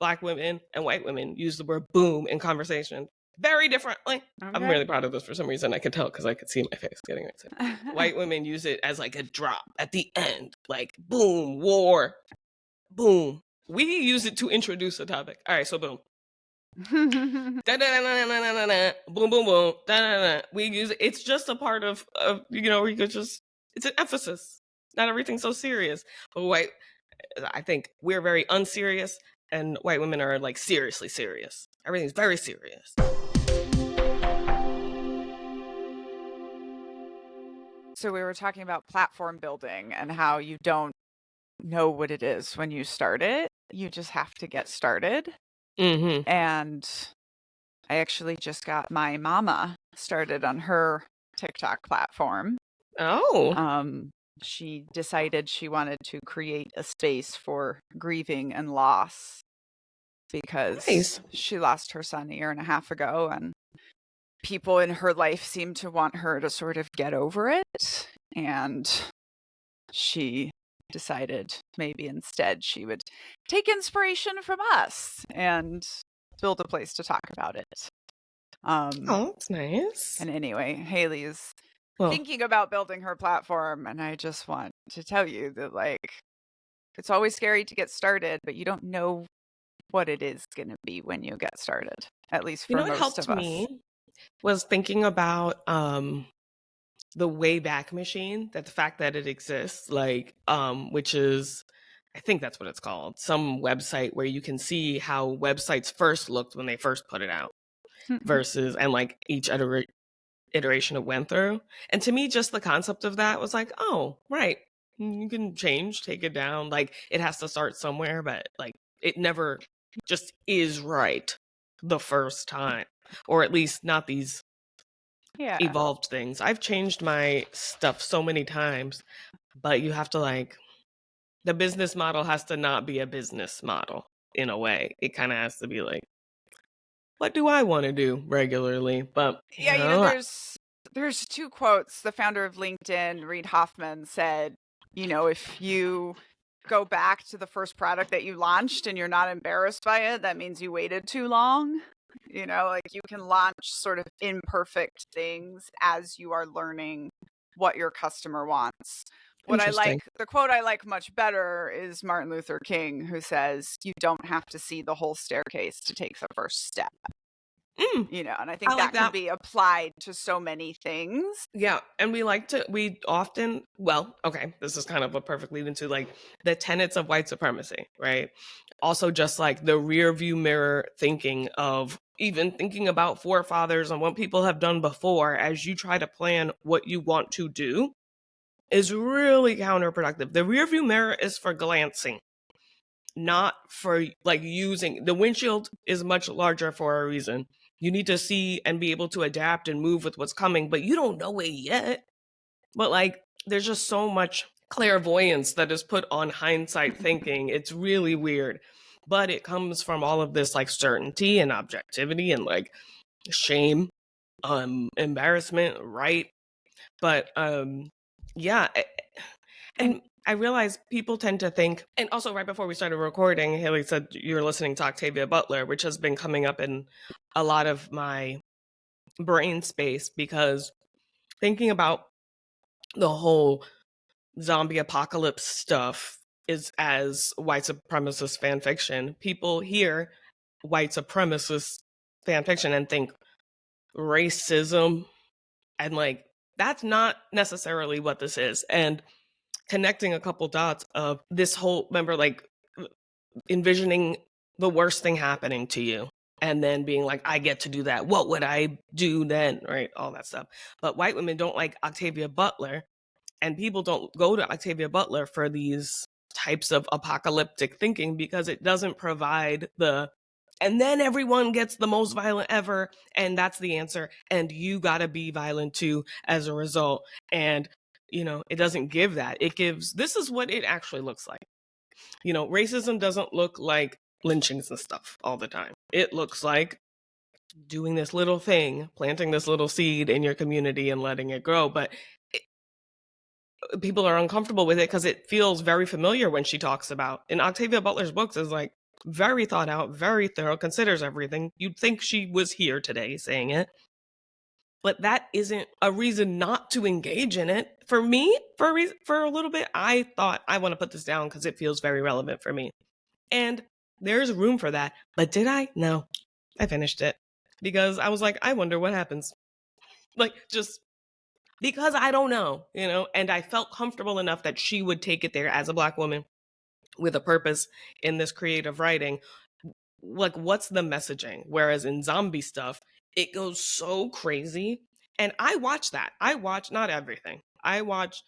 Black women and white women use the word boom in conversation very differently. Okay. I'm really proud of this for some reason. I could tell because I could see my face getting excited. White women use it as like a drop at the end, like boom, war, boom. We use it to introduce a topic. All right, so boom. Boom, boom, boom. We use it. It's just a part of you could just, it's an emphasis. Not everything's so serious. But I think we're very unserious, and white women are like seriously serious. Everything's very serious. So we were talking about platform building and how you don't know what it is when you start it. You just have to get started. Mm-hmm. And I actually just got my mama started on her TikTok platform. Oh. She decided she wanted to create a space for grieving and loss because Nice. she lost her son a year and a half ago, and people in her life seemed to want her to sort of get over it. And she decided maybe instead she would take inspiration from us and build a place to talk about it. Oh, that's nice. And anyway, Haley is Well, thinking about building her platform, and I just want to tell you that, like, it's always scary to get started, but you don't know what it is going to be when you get started, at least for what most helped of us. me was thinking about the Wayback Machine, that the fact that it exists, like which is, I think that's what it's called, some website where you can see how websites first looked when they first put it out versus, and like each iteration it went through. And to me, just the concept of that was like, oh, right, you can change, take it down. Like it has to start somewhere, but like it never just is right the first time, or at least not these evolved things. I've changed my stuff so many times, but you have to, like, the business model has to not be a business model in a way. It kind of has to be like, what do I want to do regularly? But there's two quotes. The founder of LinkedIn, Reid Hoffman, said, if you go back to the first product that you launched and you're not embarrassed by it, that means you waited too long. Like, you can launch sort of imperfect things as you are learning what your customer wants. The quote I like much better is Martin Luther King, who says, you don't have to see the whole staircase to take the first step. And I think that can be applied to so many things. Yeah. And we often, this is kind of a perfect lead into like the tenets of white supremacy, right? Also just like the rear view mirror thinking of even thinking about forefathers and what people have done before as you try to plan what you want to do is really counterproductive. The rear view mirror is for glancing, not for like using. The windshield is much larger for a reason. You need to see and be able to adapt and move with what's coming, but you don't know it yet. But like, there's just so much clairvoyance that is put on hindsight thinking. It's really weird. But it comes from all of this like certainty and objectivity and like shame, embarrassment, right? But yeah. And I realize people tend to think, and also right before we started recording, Haley said you're listening to Octavia Butler, which has been coming up in a lot of my brain space, because thinking about the whole zombie apocalypse stuff is as white supremacist fan fiction. People hear white supremacist fan fiction and think racism, and like, that's not necessarily what this is. And connecting a couple dots of this whole, remember, like envisioning the worst thing happening to you and then being like, I get to do that. What would I do then? Right? All that stuff. But white women don't like Octavia Butler, and people don't go to Octavia Butler for these types of apocalyptic thinking because it doesn't provide and then everyone gets the most violent ever, and that's the answer, and you gotta be violent too as a result. And it doesn't give that. It gives, this is what it actually looks like. Racism doesn't look like lynchings and stuff all the time. It looks like doing this little thing, planting this little seed in your community and letting it grow. But people are uncomfortable with it because it feels very familiar when she talks about, in Octavia Butler's books, is like, very thought out, very thorough, considers everything. You'd think she was here today saying it. But that isn't a reason not to engage in it. For me, for a little bit, I thought I want to put this down because it feels very relevant for me. And there's room for that. But did I? No. I finished it because I was like, I wonder what happens. Like, just because I don't know, and I felt comfortable enough that she would take it there as a Black woman with a purpose in this creative writing. Like, what's the messaging? Whereas in zombie stuff, it goes so crazy. And I watch that. I watch not everything. I watch,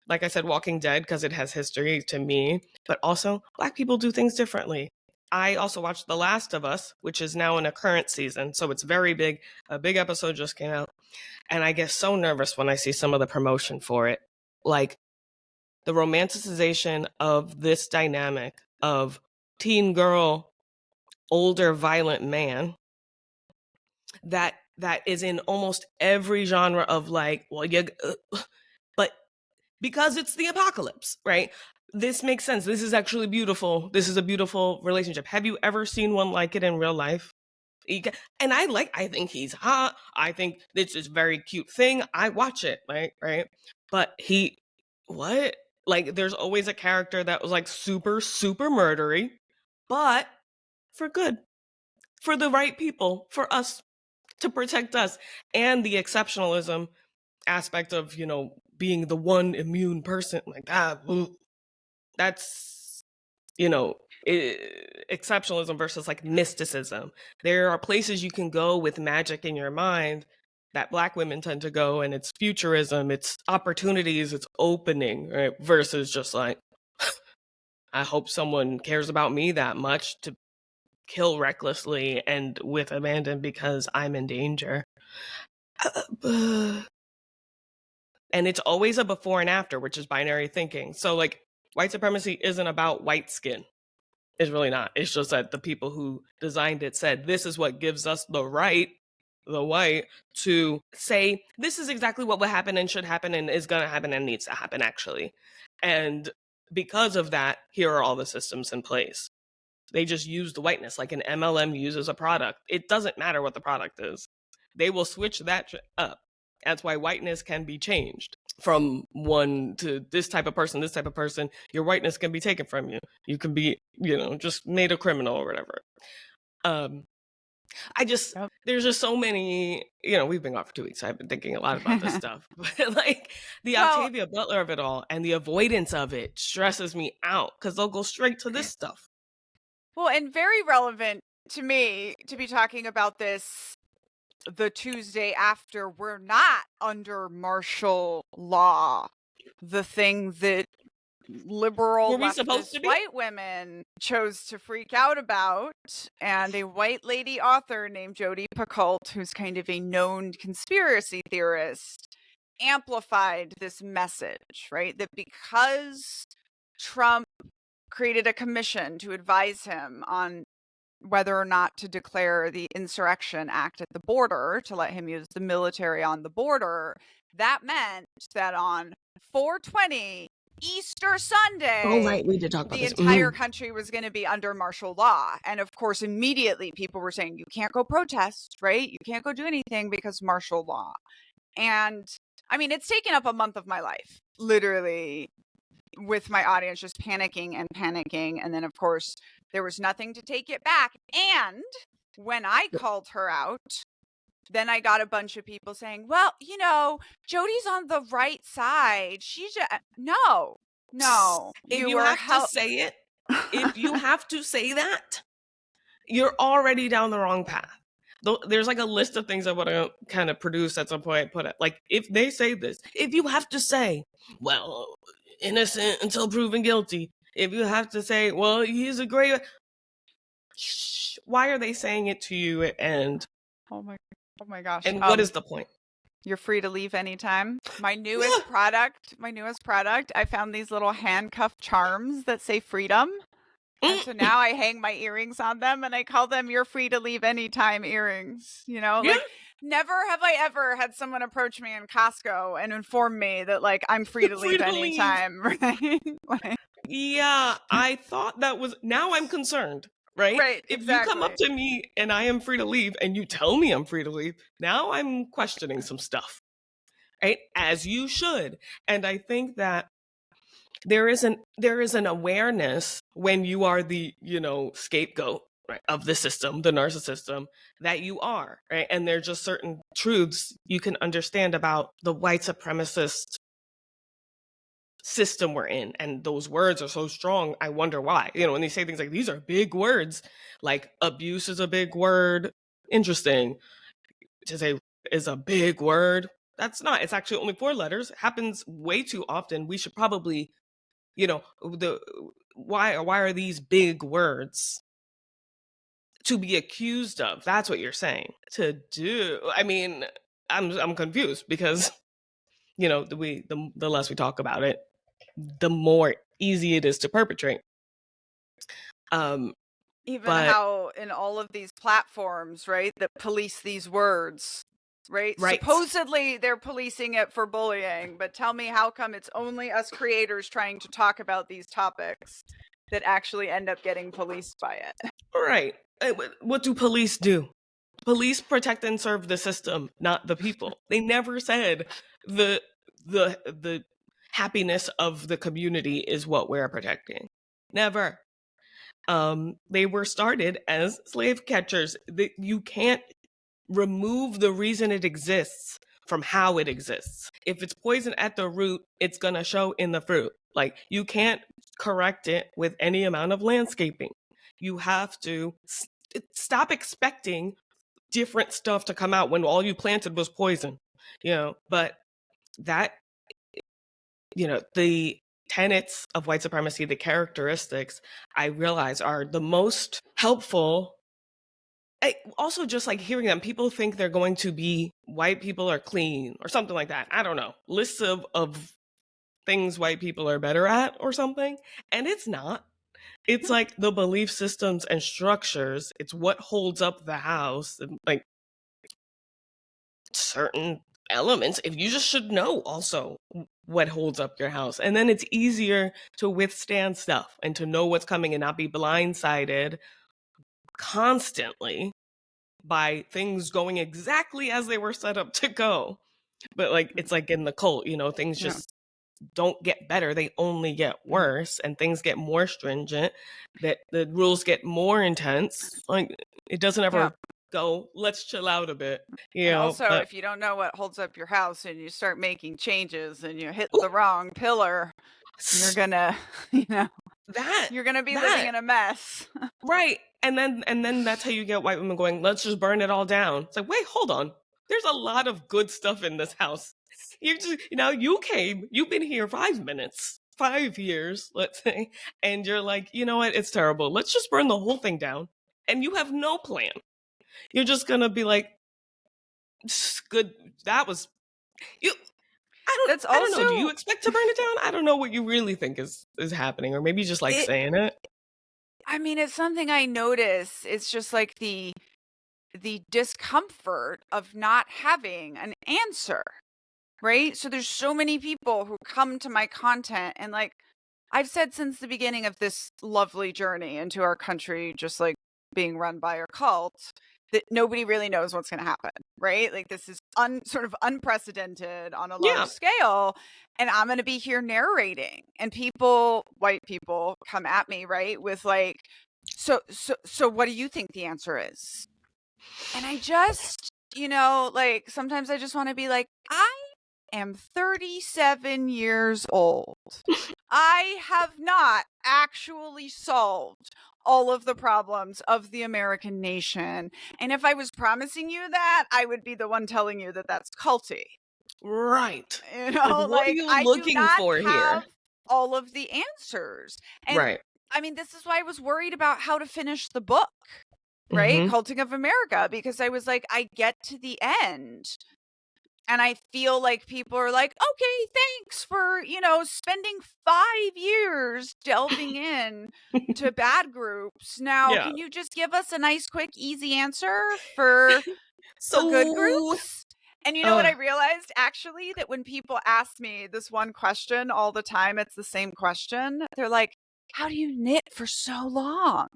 like I said, Walking Dead because it has history to me, but also Black people do things differently. I also watched The Last of Us, which is now in a current season. So it's very big. A big episode just came out. And I get so nervous when I see some of the promotion for it. Like the romanticization of this dynamic of teen girl, older violent man that is in almost every genre of like, well, but because it's the apocalypse, right? This makes sense. This is actually beautiful. This is a beautiful relationship. Have you ever seen one like it in real life? And I think he's hot. I think this is a very cute thing. I watch it, right? But what? Like, there's always a character that was like super, super murdery, but for good, for the right people, for us, to protect us. And the exceptionalism aspect of, being the one immune person, like, that's, exceptionalism versus like mysticism. There are places you can go with magic in your mind that Black women tend to go, and it's futurism, it's opportunities, it's opening, right? Versus just like, I hope someone cares about me that much to kill recklessly and with abandon because I'm in danger. And it's always a before and after, which is binary thinking. So like, white supremacy isn't about white skin. It's really not. It's just that the people who designed it said, this is what gives us the right, the white, to say, this is exactly what would happen and should happen and is going to happen and needs to happen, actually. And because of that, here are all the systems in place. They just use the whiteness like an MLM uses a product. It doesn't matter what the product is. They will switch that up. That's why whiteness can be changed from one to this type of person, this type of person. Your whiteness can be taken from you. You can be, just made a criminal or whatever. There's just so many, we've been gone for 2 weeks. So I've been thinking a lot about this stuff. But like the Octavia Butler of it all and the avoidance of it stresses me out because they'll go straight to this stuff. Well, and very relevant to me to be talking about this the Tuesday after we're not under martial law, the thing that liberal leftist white women chose to freak out about, and a white lady author named Jodi Picoult, who's kind of a known conspiracy theorist, amplified this message, right? That because Trump created a commission to advise him on whether or not to declare the Insurrection Act at the border, to let him use the military on the border, that meant that on 4/20 Easter Sunday, we did talk about the this. entire country was going to be under martial law. And of course, immediately people were saying, you can't go protest, right? You can't go do anything because martial law. And I mean, it's taken up a month of my life, literally, with my audience just panicking and panicking. And then, of course, there was nothing to take it back. And when I called her out, then I got a bunch of people saying, well, Jodi's on the right side. She just, no. If you have to say it, if you have to say that, you're already down the wrong path. There's like a list of things I want to kind of produce at some point. Put it like, if they say this, if you have to say, well, innocent until proven guilty. If you have to say, well, he's a great, why are they saying it to you? And oh my gosh. And what is the point? You're free to leave anytime. My newest product, I found these little handcuff charms that say freedom. And so now I hang my earrings on them and I call them "You're free to leave anytime" earrings. Like, never have I ever had someone approach me in Costco and inform me that, like, I'm free to leave anytime, right? Yeah, I thought that was, now I'm concerned. right? Right, If you come up exactly. to me and I am free to leave and you tell me I'm free to leave, now I'm questioning some stuff, right? As you should. And I think that there is an awareness when you are the, scapegoat, right, of the system, the narcissism, that you are, right? And there's just certain truths you can understand about the white supremacist system we're in, and those words are so strong. I wonder why, when they say things like these are big words, like abuse is a big word. Interesting to say is a big word. That's not. It's actually only 4 letters. It happens way too often. We should probably, the why are these big words to be accused of? That's what you're saying to do. I mean, I'm confused because the less we talk about it, the more easy it is to perpetrate. Um, Even but how in all of these platforms, right, that police these words, right? right, Supposedly they're policing it for bullying, but tell me how come it's only us creators trying to talk about these topics that actually end up getting policed by it? right. What do police do? Police protect and serve the system, not the people. They never said the the happiness of the community is what we're protecting. Never. They were started as slave catchers. You can't remove the reason it exists from how it exists. If it's poison at the root, it's going to show in the fruit. Like, you can't correct it with any amount of landscaping. You have to stop expecting different stuff to come out when all you planted was poison. But that, the tenets of white supremacy, the characteristics I realize are the most helpful. Also, just like hearing them, people think they're going to be white people are clean or something like that. I don't know. Lists of things white people are better at or something. And it's not. It's like the belief systems and structures. It's what holds up the house. And like certain elements, if you just should know also what holds up your house. And then it's easier to withstand stuff and to know what's coming and not be blindsided constantly by things going exactly as they were set up to go. But like, it's like in the cult, things Yeah. just don't get better, they only get worse, and things get more stringent, that the rules get more intense. Like, it doesn't Yeah. ever go, let's chill out a bit, And also, but if you don't know what holds up your house and you start making changes and you hit ooh, the wrong pillar, you're gonna, that you're gonna be living that in a mess. right. And then that's how you get white women going, let's just burn it all down. It's like, wait, hold on, there's a lot of good stuff in this house. You've been here 5 minutes, 5 years, let's say, and you're like, you know what, it's terrible, let's just burn the whole thing down. And you have no plan. You're just gonna be like, good, that was you. That's I don't know, do you also expect to burn it down? I don't know what you really think is happening, or maybe you just like it. saying it. I mean, it's something I notice. It's just like the discomfort of not having an answer, right? So there's so many people who come to my content and like I've said since the beginning of this lovely journey into our country, just like being run by a cult, that nobody really knows what's going to happen, right? Like this is sort of unprecedented on a large Yeah. scale, and I'm going to be here narrating, and white people, come at me, right, with like, so, what do you think the answer is? And I just, like sometimes I just want to be like, I am 37 years old. I have not actually solved all of the problems of the American nation. And if I was promising you that, I would be the one telling you that that's culty. Right. Like, what are Like you I do looking not for have here? all of the answers. And Right. I mean, this is why I was worried about how to finish the book, right? Mm-hmm. Culting of America, because I was like, I get to the end and I feel like people are like, okay, thanks for, spending 5 years delving in to bad groups. Now, Yeah. can you just give us a nice, quick, easy answer for good So, groups? And you know what I realized actually? That when people ask me this one question all the time, it's the same question. They're like, how do you knit for so long?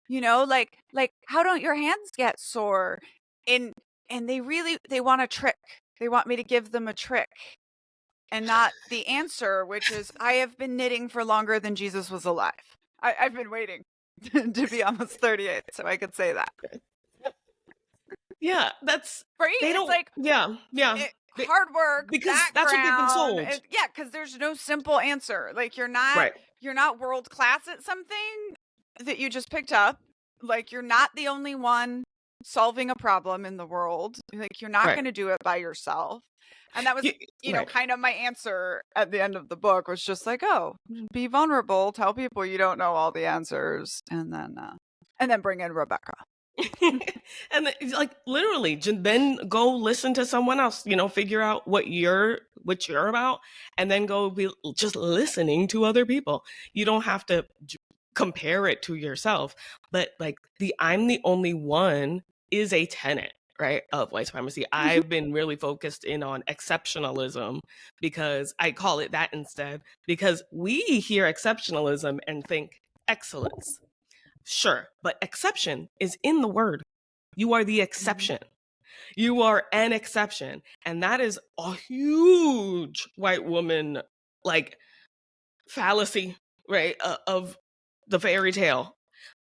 like how don't your hands get sore? And they want a trick. They want me to give them a trick and not the answer, which is I have been knitting for longer than Jesus was alive. I've been waiting to be almost 38 so I could say that. Yeah, that's right. they It's don't. like Yeah, yeah. hard work, Because that's what they've been background, sold. and because there's no simple answer. Like you're not world class at something that you just picked up. Like you're not the only one solving a problem in the world. Like you're not going to do it by yourself. And that was, kind of my answer at the end of the book was just like, oh, be vulnerable, tell people you don't know all the answers, and then bring in Rebecca. And like literally then go listen to someone else, figure out what you're about, and then go be just listening to other people. You don't have to compare it to yourself, but like I'm the only one is a tenet, right, of white supremacy. I've been really focused in on exceptionalism, because I call it that instead, because we hear exceptionalism and think excellence. Sure, but exception is in the word. You are the exception. You are an exception. And that is a huge white woman, like, fallacy, right, of the fairy tale.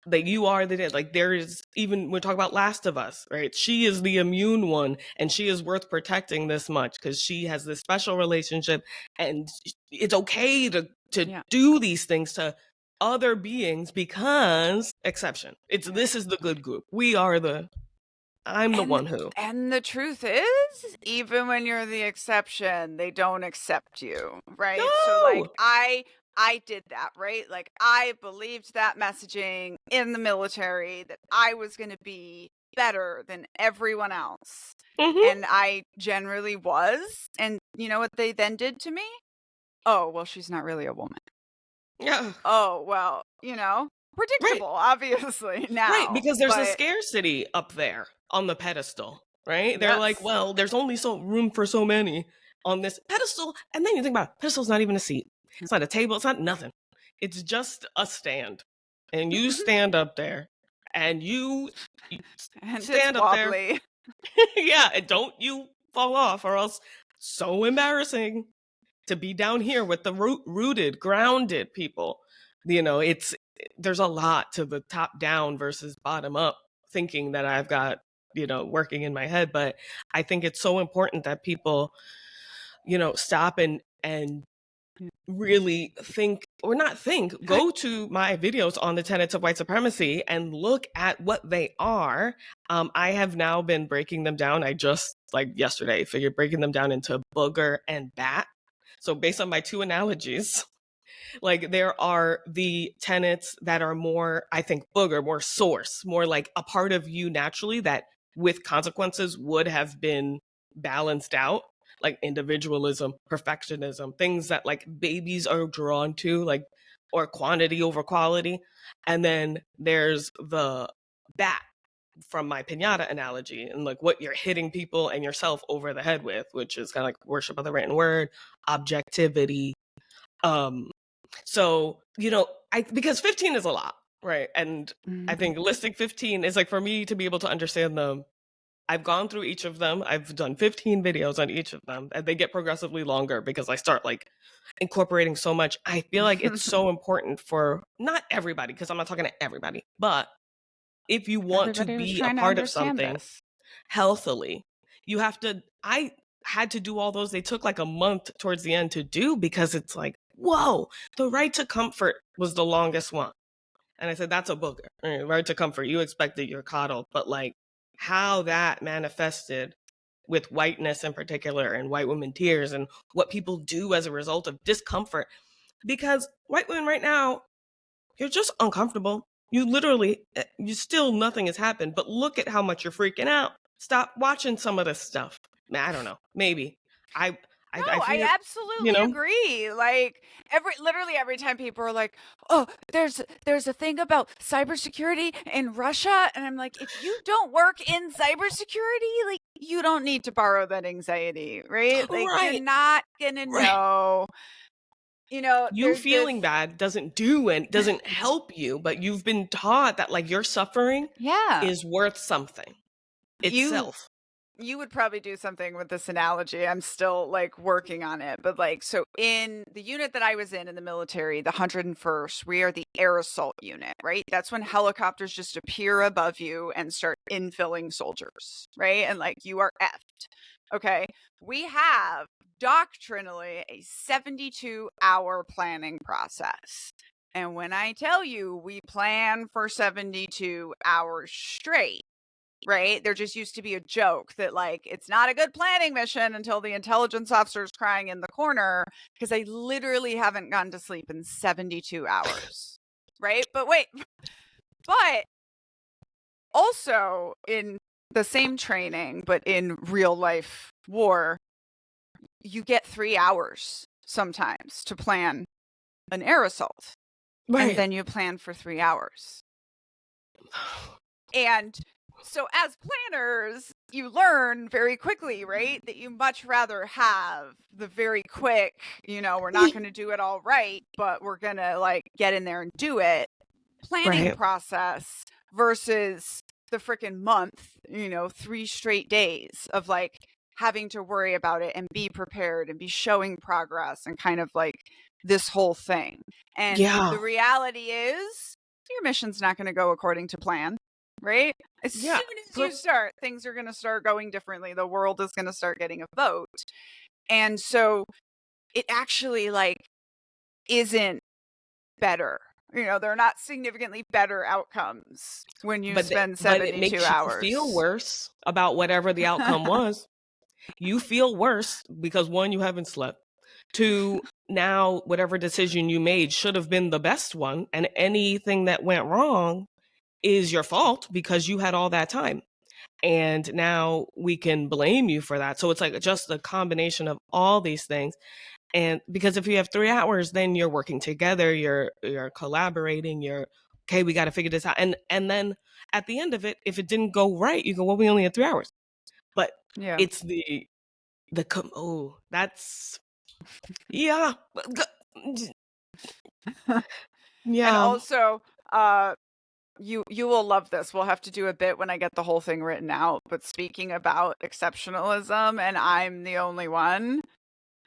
Like, you are the dead. Like, there is, even when we talk about Last of Us, right? She is the immune one, and she is worth protecting this much because she has this special relationship, and it's okay to do these things to other beings because exception. This is the good group. We are I'm the one who. And the truth is, even when you're the exception, they don't accept you, right? No! So like I did that, right? Like I believed that messaging in the military that I was going to be better than everyone else. And I generally was. And you know what they then did to me? Oh, well, she's not really a woman. Yeah. Oh, well, predictable, obviously, now. Right, because there's a scarcity up there on the pedestal, right? They're like, well, there's only room for so many on this pedestal. And then you think about it, pedestal's not even a seat. It's not a table. It's not nothing. It's just a stand. And you stand up there, and you stand up there. Yeah, and don't you fall off, or else so embarrassing to be down here with the rooted, grounded people. There's a lot to the top down versus bottom up thinking that I've got, working in my head. But I think it's so important that people, stop and really think, or not think, go to my videos on the tenets of white supremacy and look at what they are. I have now been breaking them down. I just, like yesterday, figured breaking them down into booger and bat. So based on my two analogies, like there are the tenets that are more, I think, booger, more source, more like a part of you naturally that with consequences would have been balanced out, like individualism, perfectionism, things that like babies are drawn to, like, or quantity over quality. And then there's the bat from my pinata analogy, and like what you're hitting people and yourself over the head with, which is kind of like worship of the written word, objectivity. So, because 15 is a lot, right? And I think listing 15 is like, for me to be able to understand them, I've gone through each of them. I've done 15 videos on each of them, and they get progressively longer because I start like incorporating so much. I feel like it's so important for not everybody, because I'm not talking to everybody, but if you want to be a part of something healthily, you have to. I had to do all those. They took like a month towards the end to do, because it's like, whoa, the right to comfort was the longest one. And I said, that's a booger. Right to comfort. You expect that you're coddled, but like how that manifested with whiteness in particular, and white women tears, and what people do as a result of discomfort. Because white women right now, you're just uncomfortable. You literally, nothing has happened, but look at how much you're freaking out. Stop watching some of this stuff. I don't know. Maybe. I absolutely agree. Like literally every time people are like, "Oh, there's a thing about cybersecurity in Russia," and I'm like, if you don't work in cybersecurity, like you don't need to borrow that anxiety, right? Like you're not gonna know. You there's this, feeling bad doesn't help you, but you've been taught that like your suffering yeah, is worth something you itself. you would probably do something with this analogy. I'm still like working on it. But like, so in the unit that I was in the military, the 101st, we are the air assault unit, right? That's when helicopters just appear above you and start infilling soldiers, right? And like, you are effed. Okay. We have doctrinally a 72-hour planning process. And when I tell you we plan for 72 hours straight, right? There just used to be a joke that like it's not a good planning mission until the intelligence officer's crying in the corner because I literally haven't gone to sleep in 72 hours. Right? But wait, but also in the same training, but in real life war, you get 3 hours sometimes to plan an air assault. And Right. then you plan for 3 hours. And so as planners, you learn very quickly, right? That you much rather have the very quick, we're not going to do it all right, but we're going to like get in there and do it planning Right. process versus the freaking month, 3 straight days of like having to worry about it and be prepared and be showing progress and kind of like this whole thing. And Yeah. the reality is your mission's not going to go according to plan. Right? As Yeah. soon as you start, things are going to start going differently. The world is going to start getting a vote. And so it actually like isn't better. They're not significantly better outcomes when you spend But it 72 makes you feel hours. worse about whatever the outcome was. You feel worse because one, you haven't slept. Two, now whatever decision you made should have been the best one, and anything that went wrong is your fault because you had all that time. And now we can blame you for that. So it's like just a combination of all these things. And because if you have 3 hours, then you're working together, you're collaborating, you're okay, we got to figure this out. And then at the end of it, if it didn't go right, you go, well, we only had 3 hours. But Yeah. it's that's yeah. And Yeah. also, you will love this. We'll have to do a bit when I get the whole thing written out. But speaking about exceptionalism, and I'm the only one,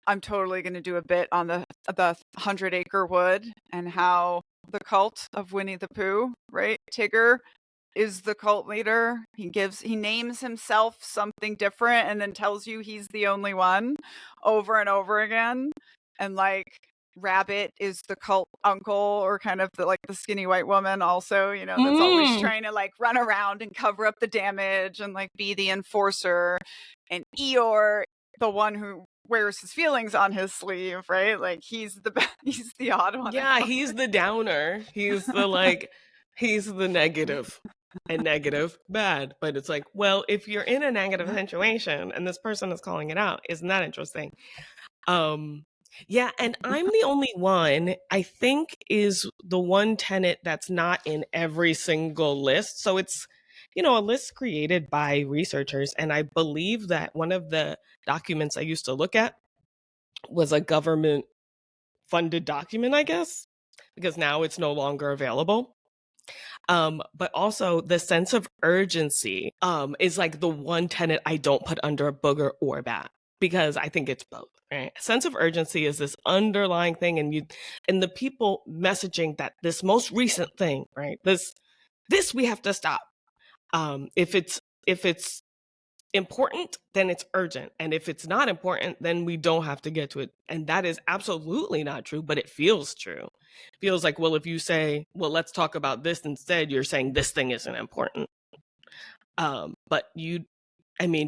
I'm totally going to do a bit on the 100-acre wood and how the cult of Winnie the Pooh, right? Tigger is the cult leader. He names himself something different and then tells you he's the only one over and over again. And like Rabbit is the cult uncle, or kind of the skinny white woman also, that's always trying to like run around and cover up the damage and like be the enforcer. And Eeyore, the one who wears his feelings on his sleeve, right? Like he's the odd one. Yeah, he's the downer. He's the negative. And negative, bad. But it's like, well, if you're in a negative situation and this person is calling it out, isn't that interesting? Yeah, and I'm the only one, I think, is the one tenet that's not in every single list. So it's, a list created by researchers. And I believe that one of the documents I used to look at was a government funded document, I guess, because now it's no longer available. But also the sense of urgency is like the one tenet I don't put under booger or bad, because I think it's both. Right? Sense of urgency is this underlying thing, and the people messaging that this most recent thing, right? This we have to stop. If it's important, then it's urgent. And if it's not important, then we don't have to get to it. And that is absolutely not true, but it feels true. It feels like, well, if you say, well, let's talk about this instead, you're saying this thing isn't important. But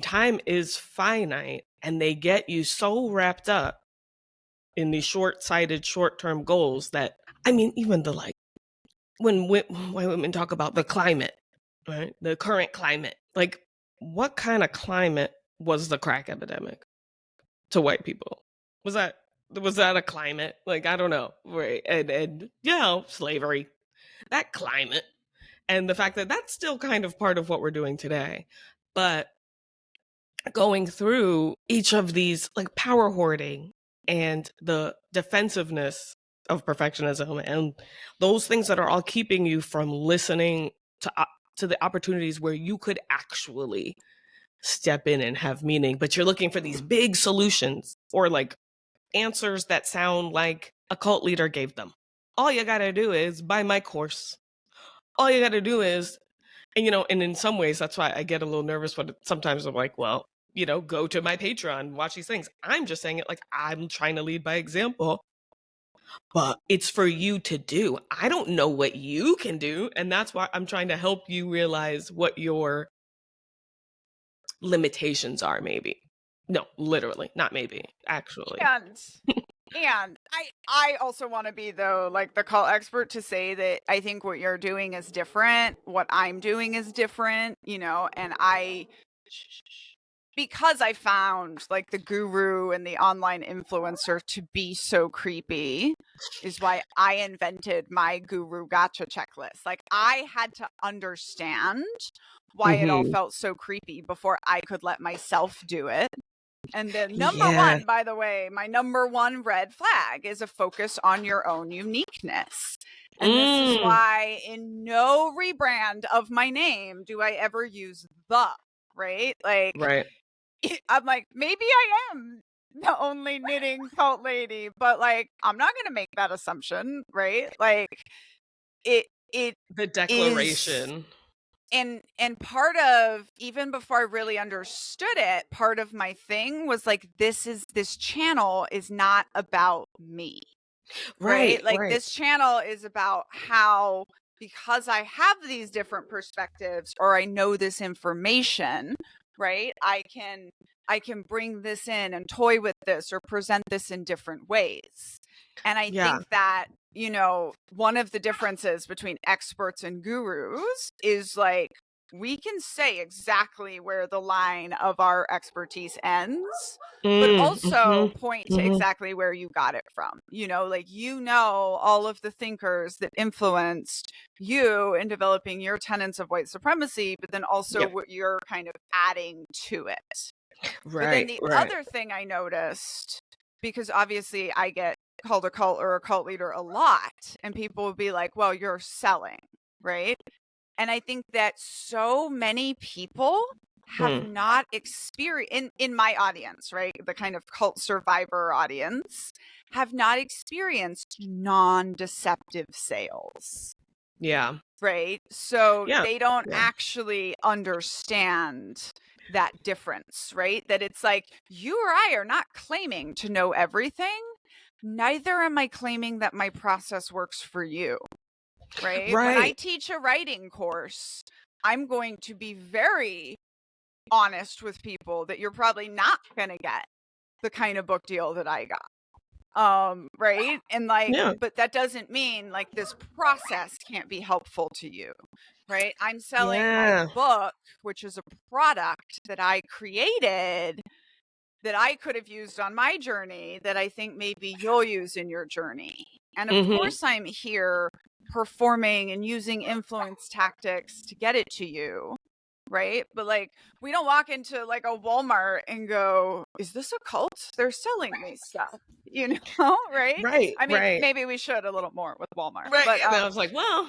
time is finite, and they get you so wrapped up in these short-sighted, short-term goals that, even when women talk about the climate, right? The current climate, like, what kind of climate was the crack epidemic to white people? Was that a climate? Like, I don't know. Right. And slavery, that climate. And the fact that that's still kind of part of what we're doing today. But going through each of these, like power hoarding, and the defensiveness of perfectionism, and those things that are all keeping you from listening to the opportunities where you could actually step in and have meaning. But you're looking for these big solutions or like answers that sound like a cult leader gave them. All you got to do is buy my course. All you got to do is, and and in some ways that's why I get a little nervous when sometimes I'm like, well, go to my Patreon, watch these things. I'm just saying it like I'm trying to lead by example, but it's for you to do. I don't know what you can do, and that's why I'm trying to help you realize what your limitations are, maybe. No, literally, not maybe, actually. And I also want to be, though, like the cult expert to say that I think what you're doing is different. What I'm doing is different, and because I found like the guru and the online influencer to be so creepy is why I invented my guru gotcha checklist. Like I had to understand why it all felt so creepy before I could let myself do it. And the number one, by the way, my number one red flag is a focus on your own uniqueness. And this is why in no rebrand of my name do I ever use the, right? Like, Right. I'm like, maybe I am the only knitting cult lady, but like, I'm not going to make that assumption, right? Like, it The is. declaration. And part of, even before I really understood it, part of my thing was like, this channel is not about me, right? Like this channel is about how, because I have these different perspectives or I know this information, right? I can bring this in and toy with this or present this in different ways. And I think that, one of the differences between experts and gurus is like, we can say exactly where the line of our expertise ends, but also point to exactly where you got it from. Like, all of the thinkers that influenced you in developing your tenets of white supremacy, but then also what you're kind of adding to it. But then the other thing I noticed, because obviously I get called a cult or a cult leader a lot, and people would be like, well, you're selling, right? And I think that so many people have not experienced, in my audience, right, the kind of cult survivor audience, have not experienced non-deceptive sales. Yeah. Right? So they don't actually understand that difference, right? That it's like, you or I are not claiming to know everything. Neither am I claiming that my process works for you, right? When I teach a writing course, I'm going to be very honest with people that you're probably not going to get the kind of book deal that I got. Right? And like, but that doesn't mean like this process can't be helpful to you, right? I'm selling my book, which is a product that I created that I could have used on my journey that I think maybe you'll use in your journey. And of course I'm here performing and using influence tactics to get it to you. Right? But like, we don't walk into like a Walmart and go, is this a cult? They're selling me stuff, right? I mean, maybe we should a little more with Walmart. Right. But And I was like, well,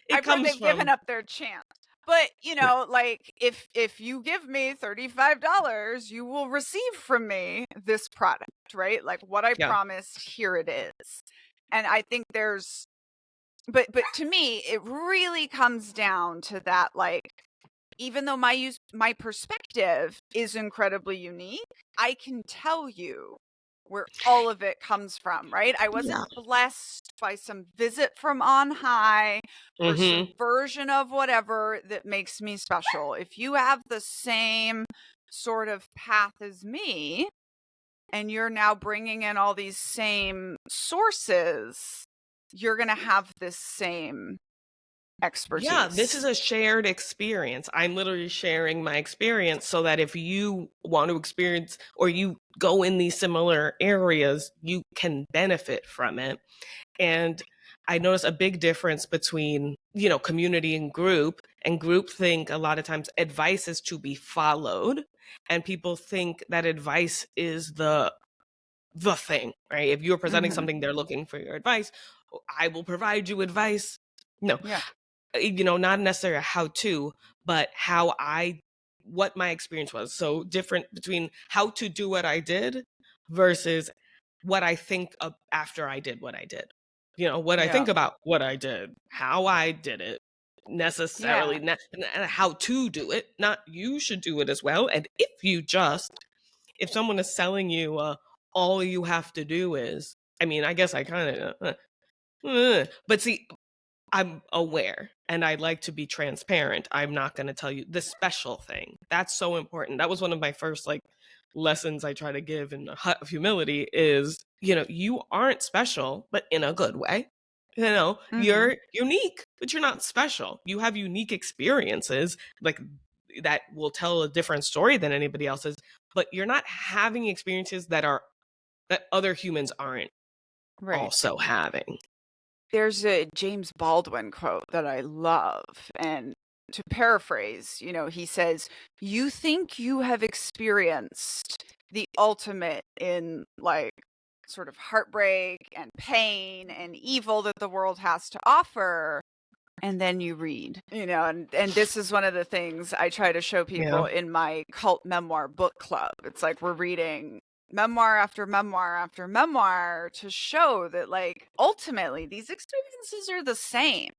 I've heard they've given up their chance. But, like if you give me $35, you will receive from me this product, right? Like what I promised, here it is. And I think there's, but to me, it really comes down to that, like, even though my perspective is incredibly unique, I can tell you where all of it comes from, right? I wasn't blessed by some visit from on high or some version of whatever that makes me special. If you have the same sort of path as me, and you're now bringing in all these same sources, you're going to have this same expertise. Yeah, this is a shared experience. I'm literally sharing my experience so that if you want to experience or you go in these similar areas, you can benefit from it. And I notice a big difference between, you know, community and group. And group think a lot of times advice is to be followed, and people think that advice is the thing, right? If you're presenting Mm-hmm. something, they're looking for your advice. I will provide you advice. No, Yeah. you know, not necessarily a how to, but what my experience was. So different between how to do what I did versus what I think of after I did what I did. You know, what I Yeah. think about what I did, how I did it, Yeah. necessarily, how to do it, not you should do it as well. And if someone is selling you, all you have to do is, I mean, I guess I kind of, but see, I'm aware and I like to be transparent. I'm not going to tell you the special thing. That's so important. That was one of my first like lessons I try to give in the hut of humility is, you know, you aren't special, but in a good way. You know, Mm-hmm. you're unique, but you're not special. You have unique experiences like that will tell a different story than anybody else's, but you're not having experiences that other humans aren't Right. also having. There's a James Baldwin quote that I love. And to paraphrase, he says, "You think you have experienced the ultimate in like sort of heartbreak and pain and evil that the world has to offer. And then you read, and this is one of the things I try to show Yeah. people in my cult memoir book club. It's like we're reading memoir after memoir after memoir to show that like ultimately these experiences are the same.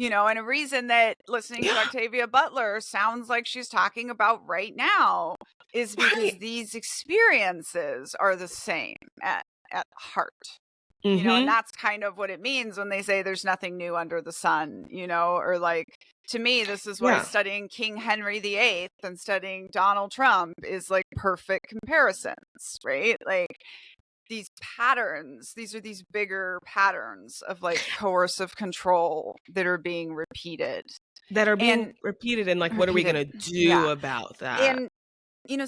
And a reason that listening to Yeah. Octavia Butler sounds like she's talking about right now is because Right. these experiences are the same at heart. And Mm-hmm. that's kind of what it means when they say there's nothing new under the sun, or like, to me, this is why Yeah. studying King Henry VIII and studying Donald Trump is like perfect comparisons, right? Like these patterns, these are these bigger patterns of like coercive control that are being repeated That are being and repeated, and like, what are we repeated. gonna do Yeah. about that? And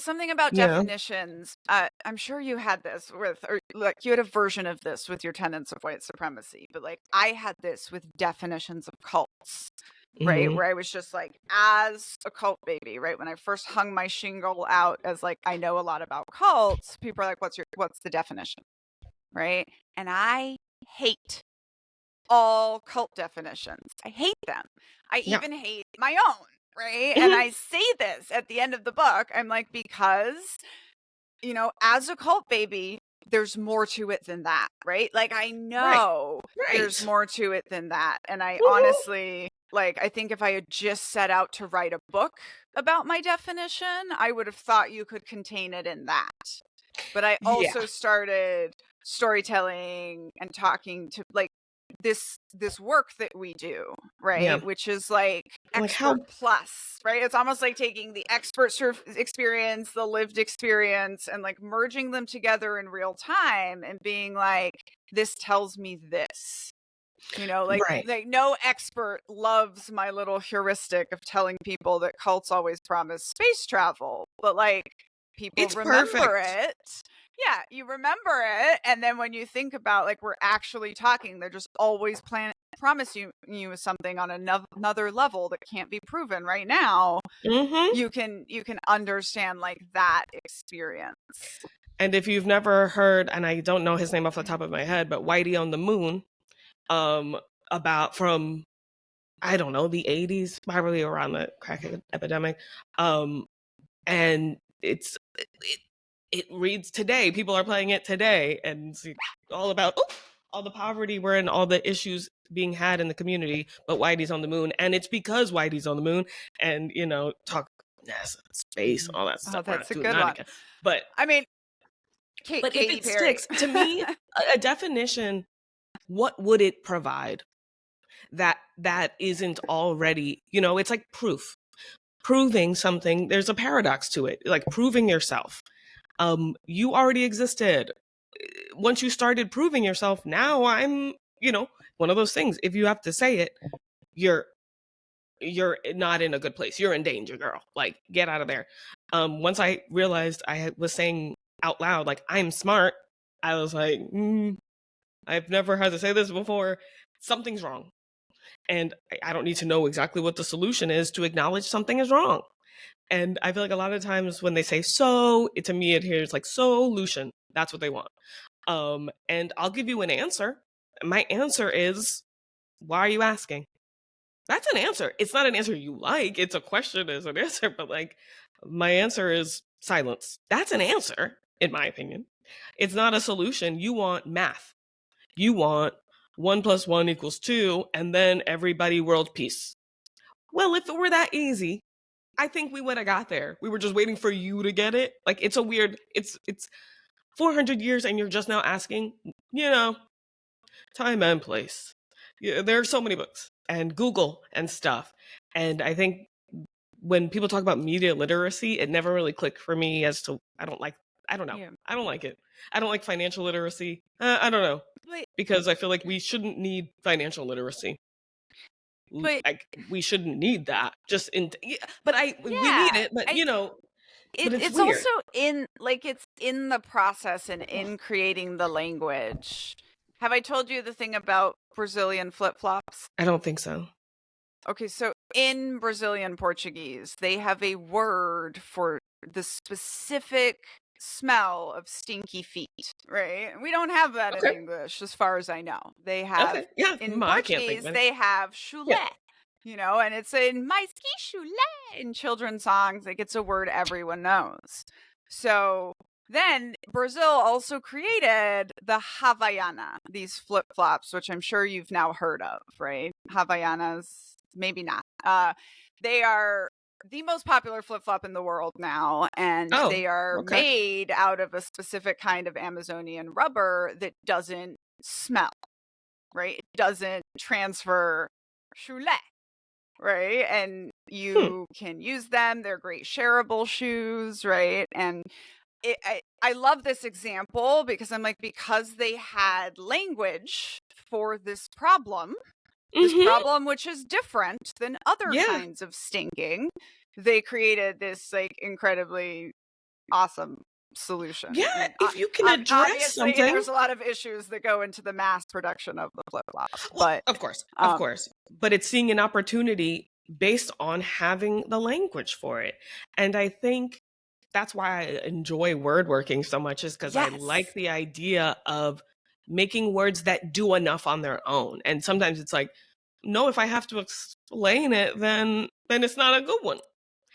something about Yeah. definitions. I'm sure you had this or like you had a version of this with your tenets of white supremacy, but like I had this with definitions of cults, right? Mm-hmm. Where I was just like, as a cult baby, right? When I first hung my shingle out as like, I know a lot about cults, people are like, what's the definition? Right. And I hate all cult definitions. I hate them. I Yeah. even hate my own, right? And Mm-hmm. I say this at the end of the book. I'm like, because, as a cult baby, there's more to it than that, right? Like, I Right. know there's Right. more to it than that. And I Mm-hmm. honestly, like, I think if I had just set out to write a book about my definition, I would have thought you could contain it in that. But I Yeah. also started storytelling and talking to like this work that we do, Yeah. right? Which is like Like expert how plus, right? It's almost like taking the expert experience, the lived experience, and like merging them together in real time and being like, this tells me this. right. Like no expert loves my little heuristic of telling people that cults always promise space travel, but like people It's remember perfect. it. Yeah, you remember it, and then when you think about like we're actually talking, they're just always promise you something on another level that can't be proven right now. Mm-hmm. You can understand like that experience. And if you've never heard, and I don't know his name off the top of my head, but Whitey on the Moon, um, about from I don't know, the 80s, probably around the crack epidemic. And it reads today. People are playing it today, and it's all about all the poverty we're in, all the issues being had in the community. But Whitey's on the moon, and it's because Whitey's on the moon, and talk NASA, space, all that Oh, stuff. We're not that's a doing good that one. again, but I mean, if Katy it Perry. sticks to me, a definition, what would it provide that isn't already? It's like proof. Proving something, there's a paradox to it, like proving yourself. You already existed. Once you started proving yourself, now I'm, one of those things. If you have to say it, you're not in a good place. You're in danger, girl. Like, get out of there. Once I realized I was saying out loud, like, I'm smart, I was like, I've never had to say this before. something's wrong. And I don't need to know exactly what the solution is to acknowledge something is wrong. And I feel like a lot of times when they say so, to me it hears like solution. That's what they want. And I'll give you an answer. My answer is, why are you asking? That's an answer. It's not an answer you like. It's a question as an answer, but like my answer is silence. That's an answer, in my opinion. It's not a solution. You want math. You want 1 + 1 = 2, and then everybody world peace. Well, if it were that easy, I think we would have got there. We were just waiting for you to get it. Like it's a weird, it's 400 years and you're just now asking, time and place. Yeah, there are so many books and Google and stuff. And I think when people talk about media literacy, it never really clicked for me as to, I don't know. Yeah. I don't like it. I don't like financial literacy. I don't know. Because I feel like we shouldn't need financial literacy. But Like we shouldn't need that. We need it, but but it's it's weird. also it's in the process and in creating the language. Have I told you the thing about Brazilian flip-flops? I don't think so. Okay, so in Brazilian Portuguese, they have a word for the specific smell of stinky feet, right? We don't have that in Okay. English, as far as I know. They have, Okay. Yeah. in I can't think Portuguese, of it. they have chulé, Yeah. and it's in mais que chulé in children's songs. Like, it's a word everyone knows. So then Brazil also created the Havaiana, these flip-flops, which I'm sure you've now heard of, right? Havaianas. Maybe not. They are the most popular flip-flop in the world now, and they are okay. made out of a specific kind of Amazonian rubber that doesn't smell, right? It doesn't transfer chulé, right? And you can use them. They're great shareable shoes, right? And I love this example because I'm like, because they had language for this problem, which is different than other kinds of stinking, they created this like incredibly awesome solution. Yeah, And, if you can address obviously, something. there's a lot of issues that go into the mass production of the flip-flops. Well, But of course. But it's seeing an opportunity based on having the language for it. And I think that's why I enjoy word working so much, is because I like the idea of making words that do enough on their own. And sometimes it's like, no, if I have to explain it, then it's not a good one.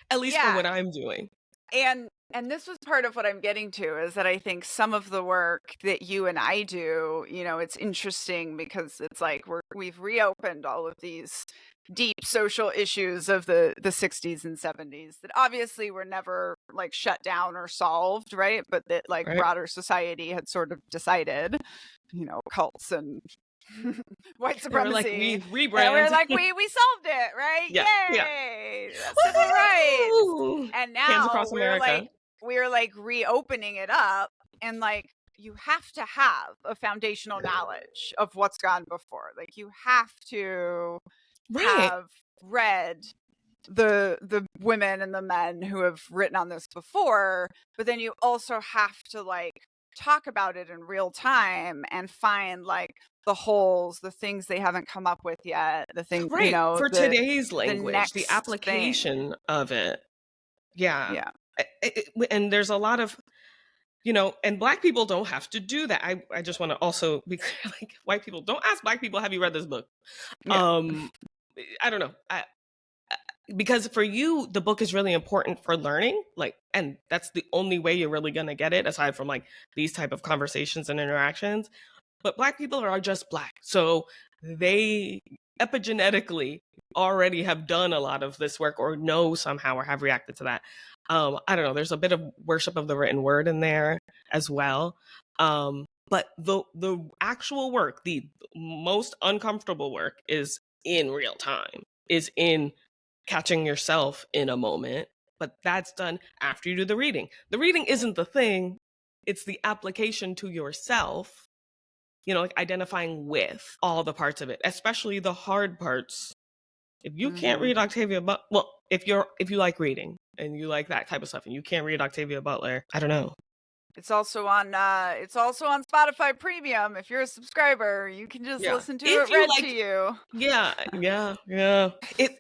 At least for what I'm doing. And this was part of what I'm getting to, is that I think some of the work that you and I do, it's interesting because it's like we've reopened all of these deep social issues of the 60s and 70s that obviously were never like shut down or solved, right? But that broader society had sort of decided, cults and white supremacy. Like, we rebrand. And we're like, we solved it, right? Yeah, yay! Yeah. Civil rights. And now we're like reopening it up, and like you have to have a foundational knowledge of what's gone before. Like you have to have read the women and the men who have written on this before, but then you also have to like talk about it in real time and find like the holes, the things they haven't come up with yet, the thing, for today's language, the application of it. Yeah. And there's a lot of, and Black people don't have to do that. I just want to also be clear, like, white people, don't ask Black people, have you read this book? I don't know. Because for you, the book is really important for learning, like, and that's the only way you're really going to get it, aside from like these type of conversations and interactions. But Black people are just Black. So they epigenetically already have done a lot of this work, or know somehow, or have reacted to that. I don't know. There's a bit of worship of the written word in there as well. But the actual work, the most uncomfortable work, is in real time, is in catching yourself in a moment. But that's done after you do the reading. The reading isn't the thing. It's the application to yourself, like identifying with all the parts of it, especially the hard parts. If you can't read Octavia Butler, well, if you like reading and you like that type of stuff and you can't read Octavia Butler, I don't know. It's also on Spotify Premium. If you're a subscriber, you can just Yeah. listen to If it you read to like, you. yeah. It,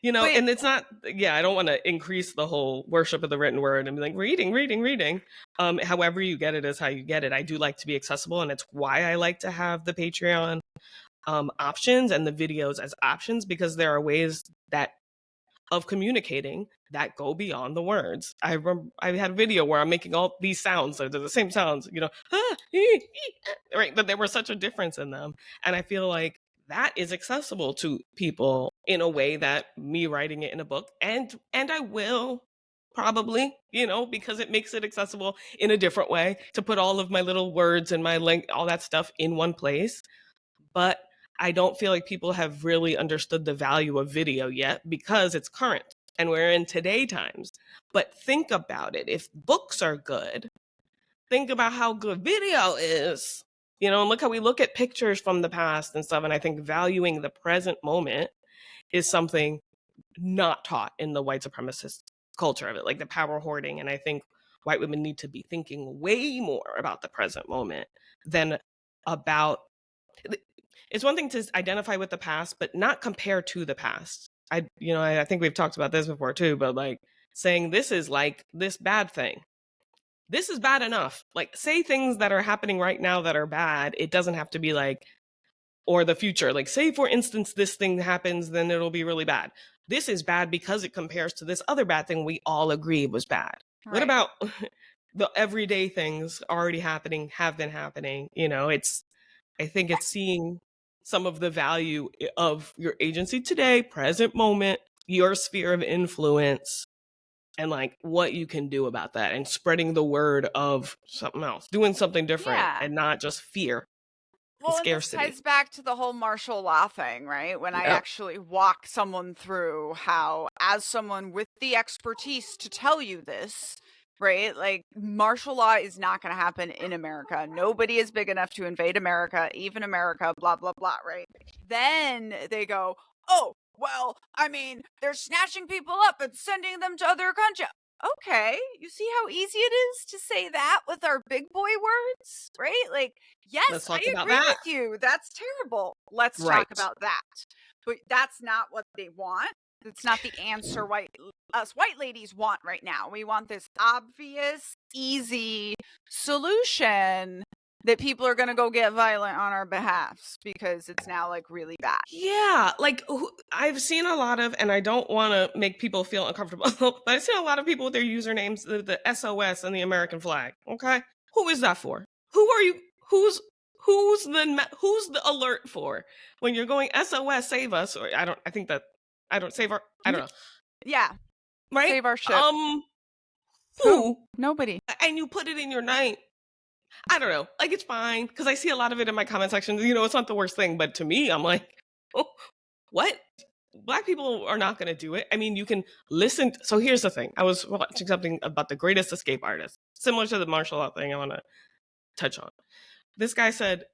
But and it's not, I don't want to increase the whole worship of the written word and be like, reading. However you get it is how you get it. I do like to be accessible, and it's why I like to have the Patreon options and the videos as options, because there are ways that of communicating that go beyond the words. I remember I had a video where I'm making all these sounds, so they're the same sounds, right? But there was such a difference in them. And I feel like that is accessible to people in a way that me writing it in a book, and I will probably, because it makes it accessible in a different way to put all of my little words and my link, all that stuff in one place. But I don't feel like people have really understood the value of video yet, because it's current and we're in today times. But think about it. If books are good, think about how good video is. And look how we look at pictures from the past and stuff. And I think valuing the present moment is something not taught in the white supremacist culture of it, like the power hoarding. And I think white women need to be thinking way more about the present moment than about, it's one thing to identify with the past, but not compare to the past. I think we've talked about this before too, but like saying this is like this bad thing. This is bad enough. Like, say things that are happening right now that are bad. It doesn't have to be like, or the future. Like, say for instance, this thing happens, then it'll be really bad. This is bad because it compares to this other bad thing we all agree was bad. right. What about the everyday things already happening, have been happening? I think it's seeing some of the value of your agency today, present moment, your sphere of influence, and like what you can do about that, and spreading the word of something else, doing something different, and not just fear and Well, and this scarcity. ties back to the whole martial law thing, right? When I actually walk someone through how, as someone with the expertise to tell you this, right? Like, martial law is not going to happen in America. Nobody is big enough to invade America, even America, blah, blah, blah, right? Then they go, oh, well, I mean, they're snatching people up and sending them to other countries. Okay, you see how easy it is to say that with our big boy words, right? Like, yes, Let's talk I about agree that. with you. That's terrible. Let's Right. talk about that. But that's not what they want. It's not the answer us white ladies want right now. We want this obvious, easy solution that people are going to go get violent on our behalfs because it's now like really bad. Yeah, like I've seen a lot of, and I don't want to make people feel uncomfortable, but I've seen a lot of people with their usernames, the SOS and the American flag. Okay, who is that for? Who are you? Who's the alert for when you're going SOS, save us? Or I don't save our, I don't know. Yeah, Right? save our ship. Who? Nobody. And you put it in your night. I don't know. Like, it's fine, because I see a lot of it in my comment section. It's not the worst thing, but to me, I'm like, oh, what? Black people are not going to do it. I mean, you can listen. So here's the thing. I was watching something about the greatest escape artist, similar to the martial law thing I want to touch on. This guy said,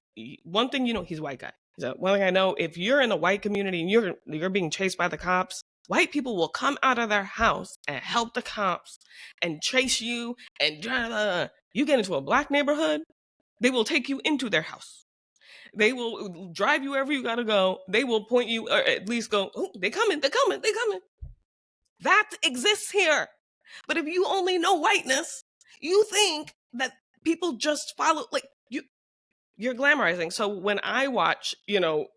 one thing, he's a white guy. He said, one thing I know, if you're in the white community and you're being chased by the cops, white people will come out of their house and help the cops and chase you, and you get into a black neighborhood, they will take you into their house. They will drive you wherever you gotta go. They will point you, or at least go, oh, they're coming. That exists here. But if you only know whiteness, you think that people just follow, like, you're glamorizing. So when I watch,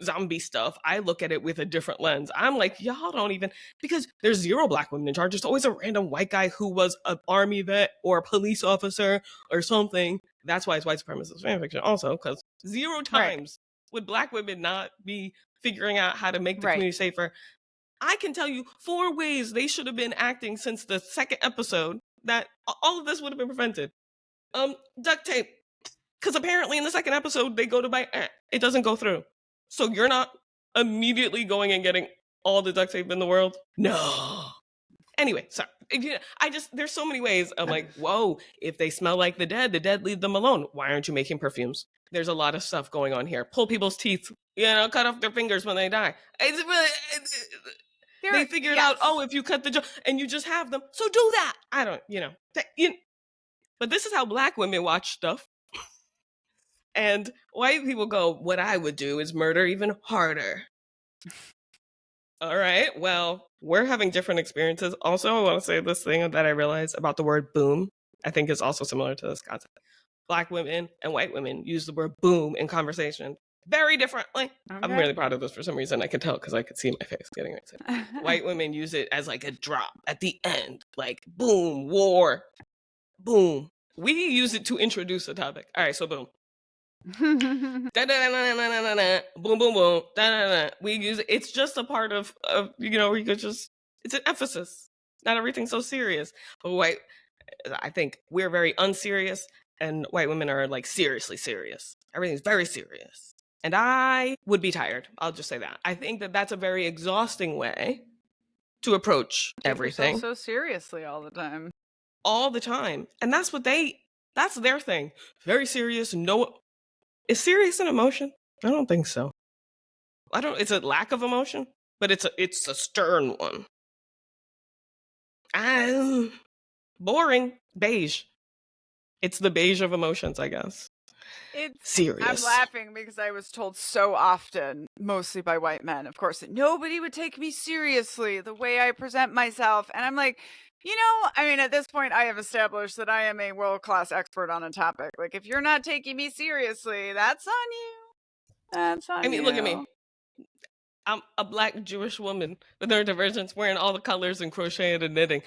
zombie stuff, I look at it with a different lens. I'm like, y'all don't even, because there's zero black women in charge. There's always a random white guy who was an army vet or a police officer or something. That's why it's white supremacist fan fiction also, because zero times would black women not be figuring out how to make the community safer. I can tell you 4 ways they should have been acting since the second episode that all of this would have been prevented. Duct tape. Because apparently in the second episode, they go to buy, it doesn't go through. So you're not immediately going and getting all the duct tape in the world? No. Anyway, sorry. There's so many ways. I'm like, whoa, if they smell like the dead, leave them alone. Why aren't you making perfumes? There's a lot of stuff going on here. Pull people's teeth, cut off their fingers when they die. It's really, they figured out, if you cut the jaw and you just have them, so do that. I don't, But this is how Black women watch stuff. And white people go, what I would do is murder even harder. All right, well, we're having different experiences. Also, I want to say this thing that I realized about the word boom. I think is also similar to this concept. Black women and white women use the word boom in conversation very differently. Okay. I'm really proud of this for some reason. I could tell because I could see my face getting excited. White women use it as like a drop at the end, like boom, war, boom. We use it to introduce a topic. All right, so boom. Boom, boom, boom. We use it. It's just a part of you could just, it's an emphasis. Not everything's so serious. But I think we're very unserious, and white women are like seriously serious. Everything's very serious. And I would be tired. I'll just say that. I think that that's a very exhausting way to approach everything. So seriously all the time. All the time. And that's their thing. Very serious. No, is serious an emotion? I don't think so. It's a lack of emotion, but it's a stern one. Boring. Beige. It's the beige of emotions, I guess. It's serious. I'm laughing because I was told so often, mostly by white men, of course, that nobody would take me seriously the way I present myself. And I'm like, at this point, I have established that I am a world-class expert on a topic. Like, if you're not taking me seriously, that's on you. That's on you. Look at me. I'm a Black Jewish woman with neurodivergence, wearing all the colors and crocheting and knitting.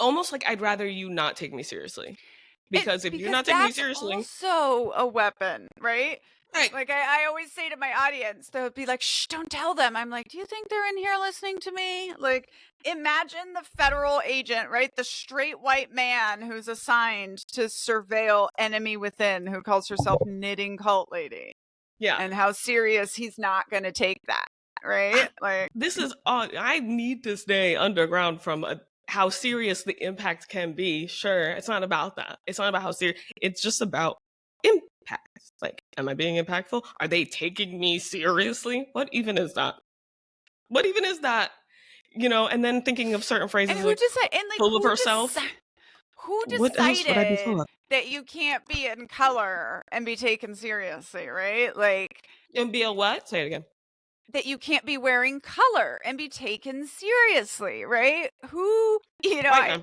Almost like I'd rather you not take me seriously. Because if you're not taking me seriously, also a weapon, right? Right. Like I always say to my audience, they'll be like, "Shh, don't tell them." I'm like, "Do you think they're in here listening to me?" Like, imagine the federal agent, right? The straight white man who's assigned to surveil enemy within, who calls herself knitting cult lady. Yeah. And how serious he's not going to take that, right? Like, this is I need to stay underground from how serious the impact can be. Sure, it's not about that. It's not about how serious. It's just about impact. Like, am I being impactful? Are they taking me seriously? What even is that? And then thinking of certain phrases, and who decided, full of herself. Who decided that you can't be in color and be taken seriously, right? Like, and be a what? Say it again. That you can't be wearing color and be taken seriously, right? Who, I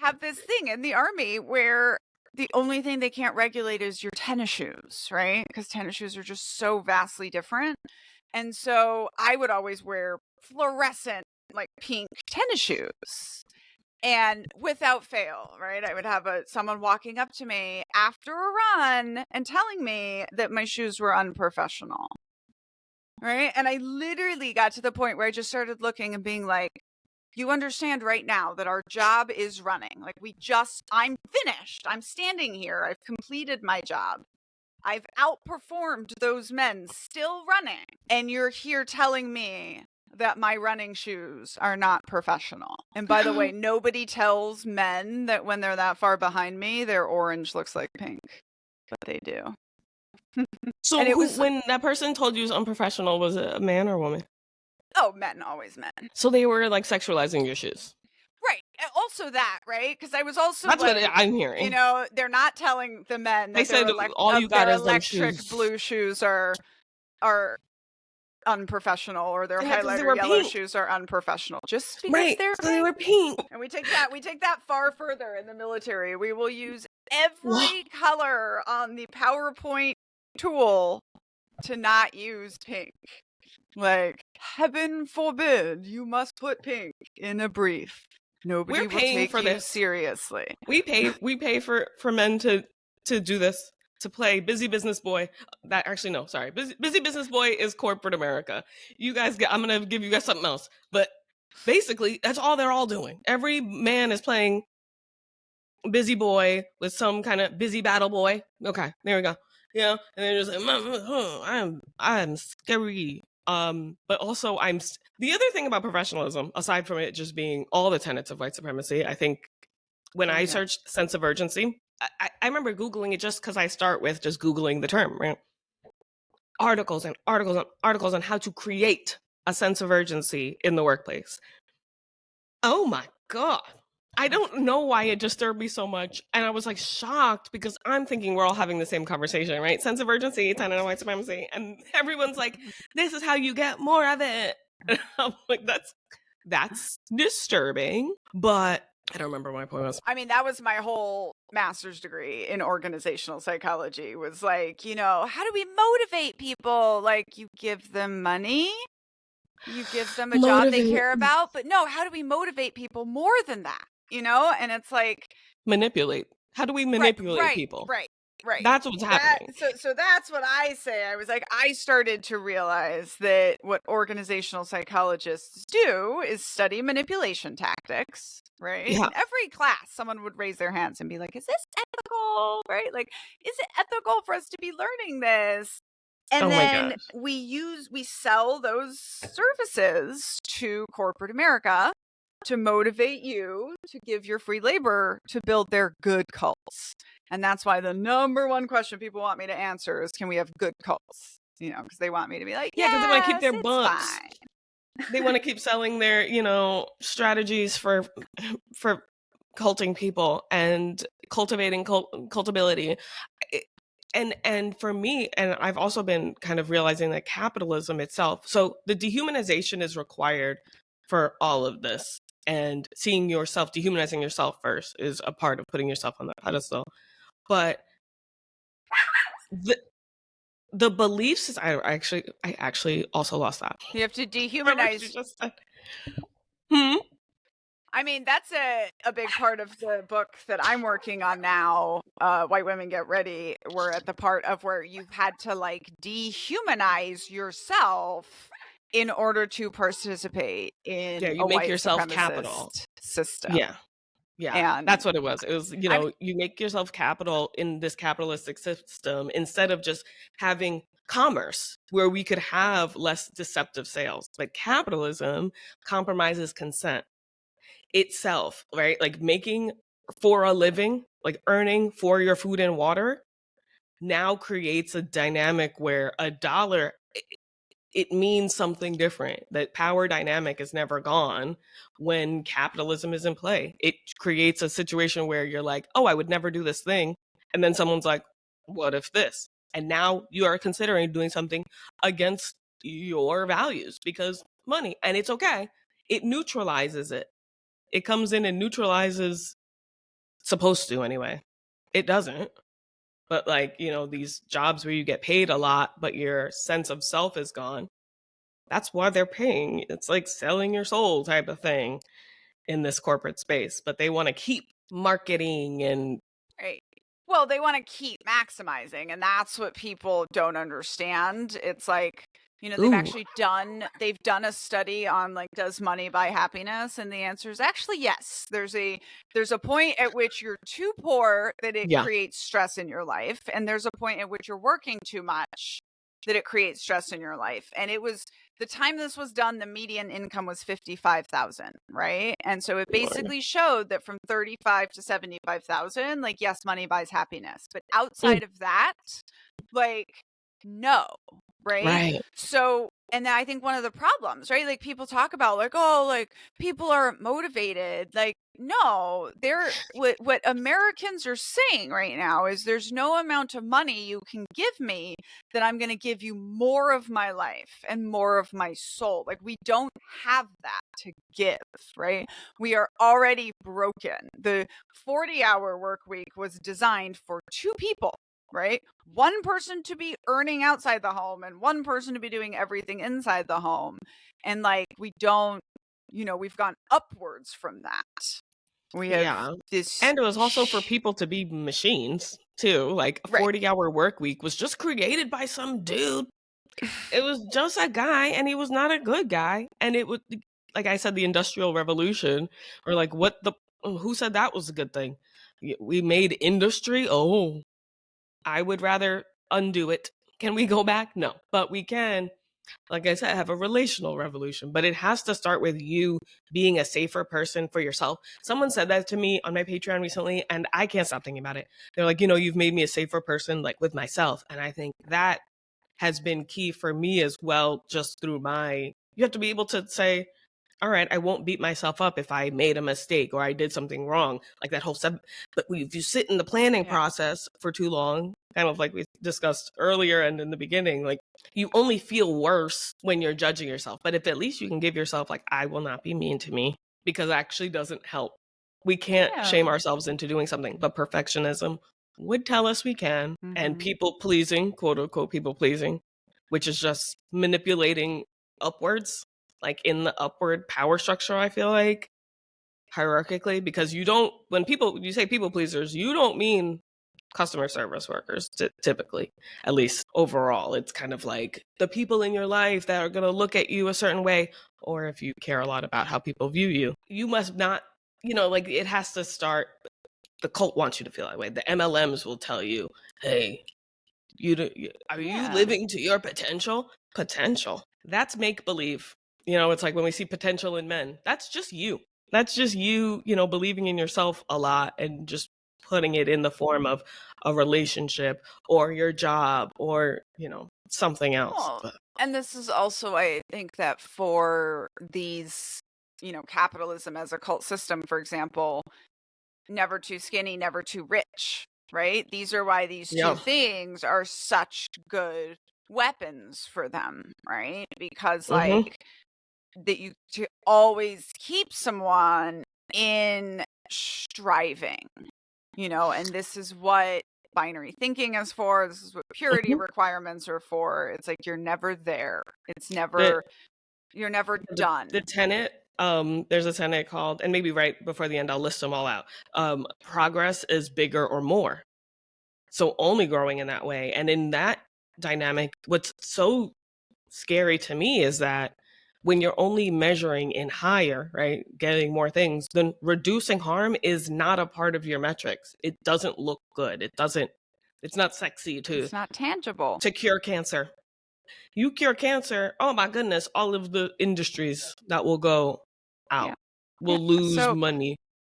have this thing in the Army where the only thing they can't regulate is your tennis shoes, right? Because tennis shoes are just so vastly different. And so I would always wear fluorescent, like pink tennis shoes. And without fail, right, I would have someone walking up to me after a run and telling me that my shoes were unprofessional. Right. And I literally got to the point where I just started looking and being like, you understand right now that our job is running. Like, I'm finished. I'm standing here. I've completed my job. I've outperformed those men still running. And you're here telling me that my running shoes are not professional. And by the way, nobody tells men that when they're that far behind me, their orange looks like pink. But they do. So when that person told you it was unprofessional, was it a man or a woman? Oh, men, always men. So they were like sexualizing your shoes. Right. Also that, right? Because I was also that's what I'm hearing. They're not telling the men that they said all you got is electric shoes. Blue shoes are unprofessional, or their highlighter yellow pink. Shoes are unprofessional. Just because they're pink. They were pink. And we take that far further in the military. We will use every color on the PowerPoint tool to not use pink. Like, heaven forbid you must put pink in a brief. Nobody will take you seriously. We pay for men to do this, to play busy business boy. Busy business boy is corporate America. You guys I'm gonna give you guys something else. But basically that's all they're all doing. Every man is playing busy boy with some kind of busy battle boy. Okay, there we go. And they're just like, I'm scary. But also the other thing about professionalism, aside from it just being all the tenets of white supremacy, I think when I searched sense of urgency, I remember Googling it just because I start with just Googling the term, right? Articles and articles and articles on how to create a sense of urgency in the workplace. Oh my God. I don't know why it disturbed me so much. And I was like shocked because I'm thinking we're all having the same conversation, right? Sense of urgency, tenet of white supremacy. And everyone's like, this is how you get more of it. And I'm like, that's disturbing. But I don't remember what my point was. I mean, that was my whole master's degree in organizational psychology, was like, how do we motivate people? Like, you give them money, you give them a job they care about, but no, how do we motivate people more than that? And it's like, manipulate. How do we manipulate people? Right. That's what's happening. So that's what I say. I was like, I started to realize that what organizational psychologists do is study manipulation tactics, right? Yeah. In every class, someone would raise their hands and be like, is this ethical, right? Like, is it ethical for us to be learning this? And then we sell those services to corporate America to motivate you to give your free labor to build their good cults. And that's why the number one question people want me to answer is, can we have good cults? Because they want me to be like, because they want to keep their books. Fine. They want to keep selling their, strategies for culting people and cultivating cultability. And for me, and I've also been kind of realizing that capitalism itself, so the dehumanization is required for all of this. And seeing yourself, dehumanizing yourself first is a part of putting yourself on that pedestal. But the beliefs, I actually also lost that. You have to dehumanize. I mean, that's a big part of the book that I'm working on now, White Women Get Ready. We're at the part of where you've had to like dehumanize yourself in order to participate in you make yourself capital system. Yeah, and that's what it was. It was, you make yourself capital in this capitalistic system instead of just having commerce where we could have less deceptive sales. But capitalism compromises consent itself, right? Like making for a living, like earning for your food and water now creates a dynamic where a dollar, it means something different. That power dynamic is never gone when capitalism is in play. It creates a situation where you're like, oh, I would never do this thing. And then someone's like, what if this? And now you are considering doing something against your values because money, and it's okay. It neutralizes it. It comes in and neutralizes, supposed to anyway. It doesn't. But like, these jobs where you get paid a lot, but your sense of self is gone. That's why they're paying. It's like selling your soul type of thing in this corporate space. But they want to keep marketing and right. Well, they want to keep maximizing, and that's what people don't understand. It's like, they've done a study on like, does money buy happiness? And the answer is actually yes. There's a point at which you're too poor that it creates stress in your life, and there's a point at which you're working too much that it creates stress in your life. And it was, the time this was done, the median income was $55,000, right? And so it basically showed that from 35 to 75,000, like, yes, money buys happiness, but outside of that, like, no, right? So, and I think one of the problems, right? Like, people talk about like, oh, like people aren't motivated. Like, no, what Americans are saying right now is there's no amount of money you can give me that I'm going to give you more of my life and more of my soul. Like, we don't have that to give, right? We are already broken. The 40-hour work week was designed for two people, right? One person to be earning outside the home and one person to be doing everything inside the home. And like, we don't, we've gone upwards from that. We have this. And it was also for people to be machines too. Like a 40-hour work week was just created by some dude. It was just a guy, and he was not a good guy. And it was, like I said, the Industrial Revolution, or like who said that was a good thing? We made industry. Oh, I would rather undo it. Can we go back? No, but we can, like I said, have a relational revolution. But it has to start with you being a safer person for yourself. Someone said that to me on my Patreon recently, and I can't stop thinking about it. They're like, you've made me a safer person, like with myself. And I think that has been key for me as well, just through you have to be able to say, all right, I won't beat myself up if I made a mistake or I did something wrong. Like that whole but if you sit in the planning process for too long, kind of like we discussed earlier and in the beginning, like you only feel worse when you're judging yourself. But if at least you can give yourself like, I will not be mean to me, because it actually doesn't help. We can't shame ourselves into doing something, but perfectionism would tell us we can. And people pleasing, quote unquote, people pleasing, which is just manipulating upwards, like in the upward power structure, I feel like hierarchically, because when you say people pleasers, you don't mean customer service workers typically, at least overall. It's kind of like the people in your life that are going to look at you a certain way, or if you care a lot about how people view you, you must not, like it has to start. The cult wants you to feel that way. The MLMs will tell you, hey, are you living to your potential? Potential. That's make believe. It's like when we see potential in men, that's just you. That's just you, believing in yourself a lot and just putting it in the form of a relationship or your job or, something else. Well, and this is also, I think, that for these, capitalism as a cult system, for example, never too skinny, never too rich, right? These are why these two things are such good weapons for them, right? Because like that you to always keep someone in striving, and this is what binary thinking is for. This is what purity requirements are for. It's like you're never there. It's never you're never done. The tenet, there's a tenet called, and maybe right before the end I'll list them all out. Progress is bigger or more. So only growing in that way. And in that dynamic, what's so scary to me is that when you're only measuring in higher, right, getting more things, then reducing harm is not a part of your metrics. It doesn't look good. It's not sexy It's not tangible. to cure cancer. You cure cancer, oh my goodness, all of the industries that will go out will lose money.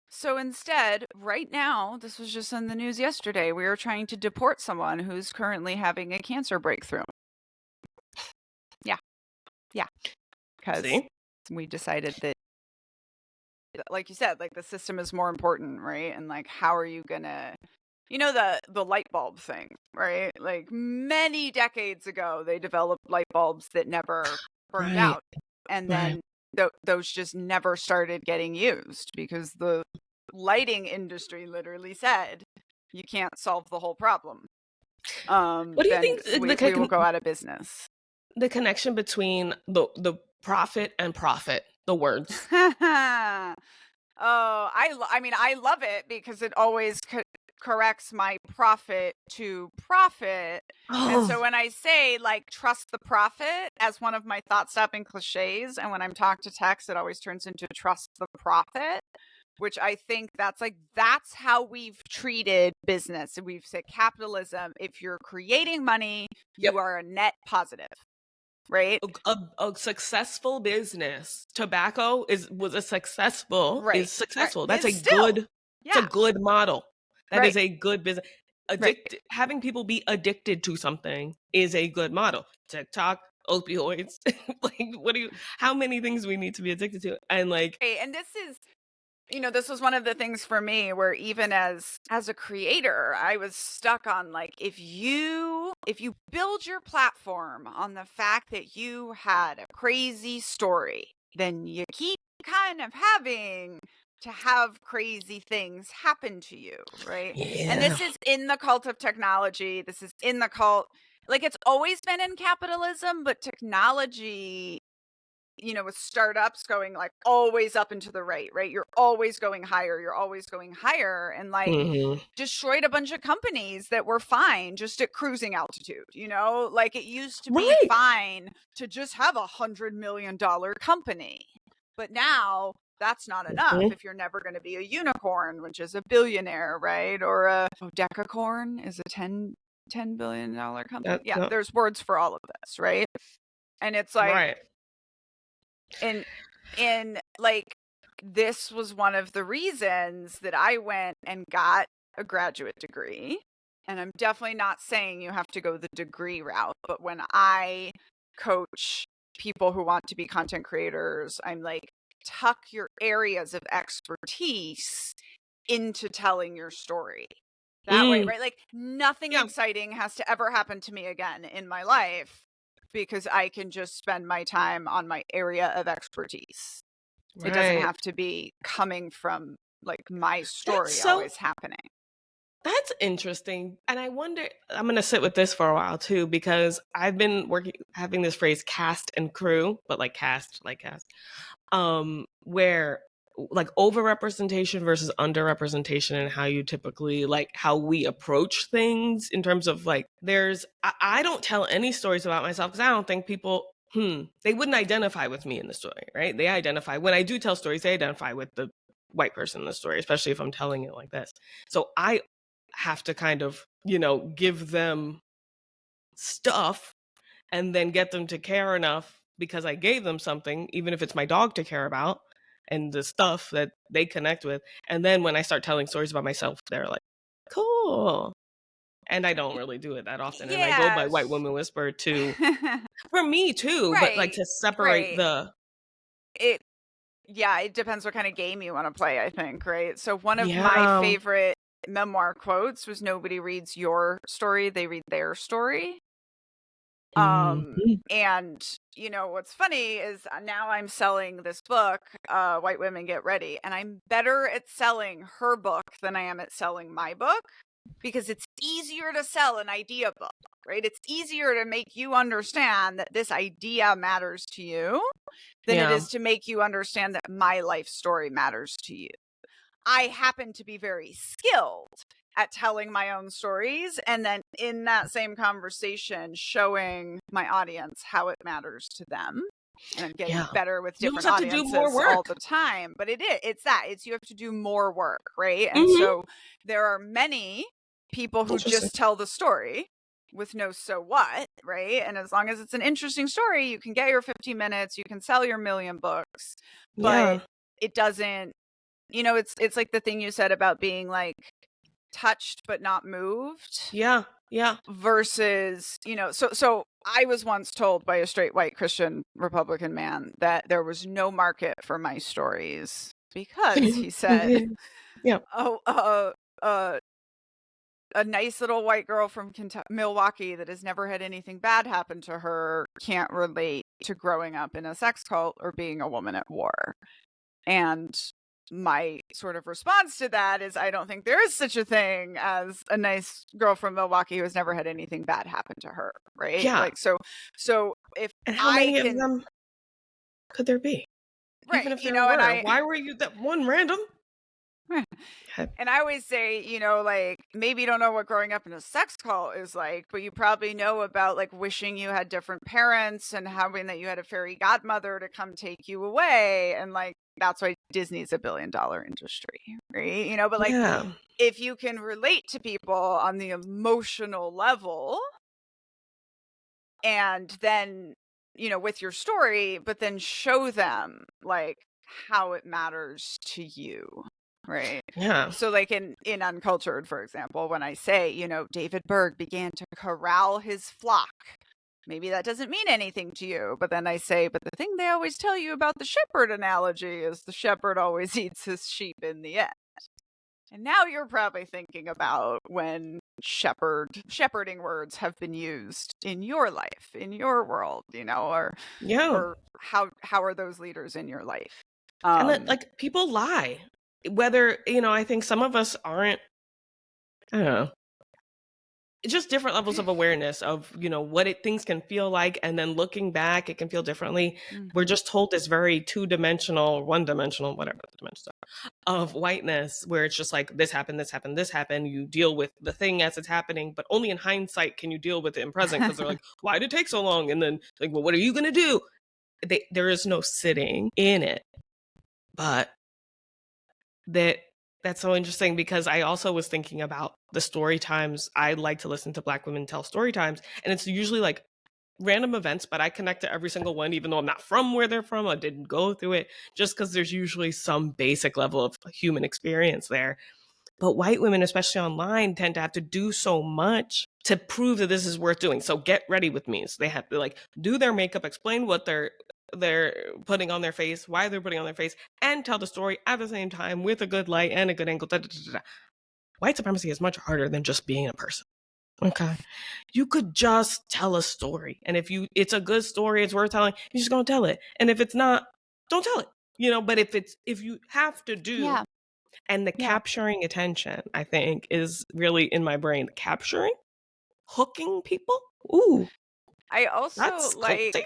So instead, right now, this was just in the news yesterday, we are trying to deport someone who's currently having a cancer breakthrough. Yeah. Because we decided that, like you said, like the system is more important, right? And like, how are you gonna, the light bulb thing, right? Like many decades ago, they developed light bulbs that never burned out. And then those just never started getting used because the lighting industry literally said, you can't solve the whole problem. What do you think we will go out of business? The connection between the profit and profit, the words. I love it because it always corrects my profit to profit. And so when I say like trust the profit as one of my thought stopping cliches, and when I'm talking to text, it always turns into trust the profit, which I think that's how we've treated business. And we've said capitalism, if you're creating money, you are a net positive. Right? A successful business. Tobacco is successful. That's a good it's a good model. That is a good business. Having people be addicted to something is a good model. TikTok, opioids, like how many things we need to be addicted to? And like and this is this was one of the things for me where even as a creator, I was stuck on like, if you build your platform on the fact that you had a crazy story, then you keep kind of having to have crazy things happen to you, right? Yeah. And this is in the cult of technology. This is in the cult, like it's always been in capitalism, but technology, with startups going like always up and to the right? You're always going higher, and like destroyed a bunch of companies that were fine just at cruising altitude. Like it used to be fine to just have $100 million company, but now that's not enough if you're never going to be a unicorn, which is a billionaire, right? Or a decacorn is a $10 billion company. There's words for all of this, right? And it's like and like this was one of the reasons that I went and got a graduate degree. And I'm definitely not saying you have to go the degree route, but when I coach people who want to be content creators, I'm like, tuck your areas of expertise into telling your story that way, right? Like nothing Yeah. exciting has to ever happen to me again in my life because I can just spend my time on my area of expertise. It doesn't Right. have to be coming from like my That's story so always happening. That's interesting. And I wonder, I'm going to sit with this for a while too, because I've been having this phrase cast and crew, but like cast, where like overrepresentation versus underrepresentation and how you typically, like how we approach things in terms of like, I don't tell any stories about myself because I don't think people, they wouldn't identify with me in the story, right? They identify, when I do tell stories, they identify with the white person in the story, especially if I'm telling it like this. So I have to kind of, give them stuff and then get them to care enough because I gave them something, even if it's my dog to care about and the stuff that they connect with. And then when I start telling stories about myself, they're like, cool. And I don't really do it that often. And I go by White Yes. Woman Whisper for me too, but like Right. to separate Right. the, It Yeah, it depends what kind of game you want to play, I think, right? So one of my yeah. favorite memoir quotes was nobody reads your story, they read their story. Mhm. And what's funny is now I'm selling this book, White Women Get Ready, and I'm better at selling her book than I am at selling my book because it's easier to sell an idea book, right? It's easier to make you understand that this idea matters to you than it Yeah. is to make you understand that my life story matters to you. I happen to be very skilled at telling my own stories and then in that same conversation showing my audience how it matters to them. And I'm getting Yeah. better with You almost different have to do more audiences all work. the time, but it's you have to do more work, right? And Hmm. so there are many people who Interesting. just tell the story with no so what, right? And as long as it's an interesting story, you can get your 15 minutes, you can sell your million books, but Yeah. it doesn't, it's like the thing you said about being like touched but not moved Yeah. Yeah. versus, so I was once told by a straight white Christian Republican man that there was no market for my stories because he said, Yeah. oh, a nice little white girl from Milwaukee that has never had anything bad happen to her can't relate to growing up in a sex cult or being a woman at war. And my sort of response to that is I don't think there is such a thing as a nice girl from Milwaukee who has never had anything bad happen to her, right? Yeah. Like so if And how I many of can, them could there be? Even right, if there and were, I why were you that one random? and I always say, like maybe you don't know what growing up in a sex cult is like, but you probably know about like wishing you had different parents and having that you had a fairy godmother to come take you away and like that's why Disney's a billion-dollar industry, right? But like Yeah. if you can relate to people on the emotional level and then, with your story, but then show them like how it matters to you, right? Yeah. So like in Uncultured, for example, when I say, David Berg began to corral his flock, maybe that doesn't mean anything to you, but then I say, but the thing they always tell you about the shepherd analogy is the shepherd always eats his sheep in the end. And now you're probably thinking about when shepherding words have been used in your life, in your world, Yeah. or how are those leaders in your life? And that, like, people lie. Whether, I think some of us aren't, I don't know, just different levels of awareness of, what things can feel like. And then looking back, it can feel differently. We're Mhm. just told this very two-dimensional, one-dimensional, whatever the dimensions are, of whiteness, where it's just like, this happened, this happened, this happened. You deal with the thing as it's happening, but only in hindsight can you deal with it in present because they're like, why did it take so long? And then like, well, what are you going to do? There is no sitting in it. But that's so interesting because I also was thinking about the story times. I like to listen to Black women tell story times, and it's usually like random events, but I connect to every single one, even though I'm not from where they're from. I didn't go through it, just because there's usually some basic level of human experience there. But white women, especially online, tend to have to do so much to prove that this is worth doing. So get ready with me. So they have to like do their makeup, explain what they're they're putting on their face, why they're putting on their face, and tell the story at the same time with a good light and a good angle. Da, da, da, da. White supremacy is much harder than just being a person. Okay. You could just tell a story. And if it's a good story, it's worth telling, you're just gonna tell it. And if it's not, don't tell it. But if you have to do, Yeah. and the capturing attention, I think, is really in my brain. Capturing, hooking people. Ooh. I also That's like culty.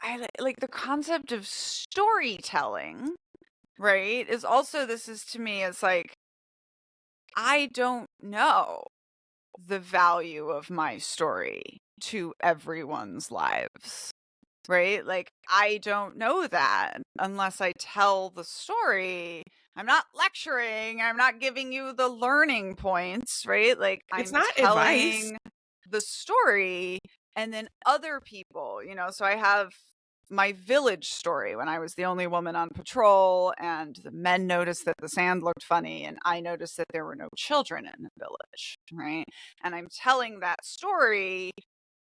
I like the concept of storytelling, right? Is also, this is to me, it's like, I don't know the value of my story to everyone's lives, right? Like, I don't know that unless I tell the story. I'm not lecturing, I'm not giving you the learning points, right? Like, It's I'm not advice. telling the story, and then other people, so I have my village story when I was the only woman on patrol, and the men noticed that the sand looked funny, and I noticed that there were no children in the village, right? And I'm telling that story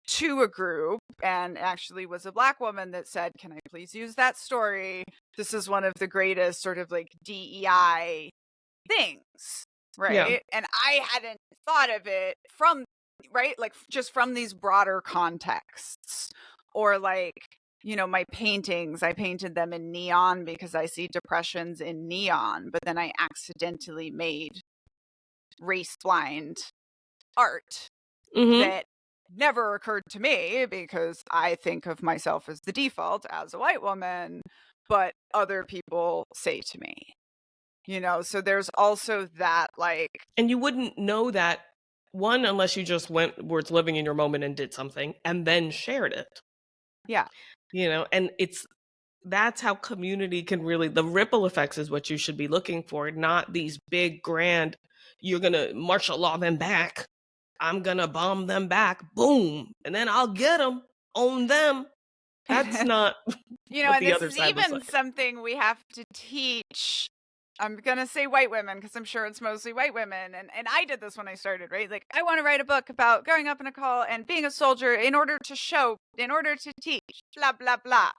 to a group, and actually was a Black woman that said, "Can I please use that story? This is one of the greatest sort of like DEI things," Yeah. right? And I hadn't thought of it from, right, like just from these broader contexts. Or like, my paintings, I painted them in neon because I see depressions in neon, but then I accidentally made race blind art Mm-hmm. that never occurred to me because I think of myself as the default as a white woman, but other people say to me, so there's also that, like, And you wouldn't know that, one, unless you just were living in your moment and did something and then shared it. yeah. And that's how community can really, the ripple effects is what you should be looking for, not these big grand, you're gonna martial law them back, I'm gonna bomb them back, boom, and then I'll get them, own them. That's not what And the this other is side looks even like. something we have to teach. I'm going to say white women because I'm sure it's mostly white women. And I did this when I started, right? Like, I want to write a book about growing up in a call and being a soldier in order to teach, blah, blah, blah.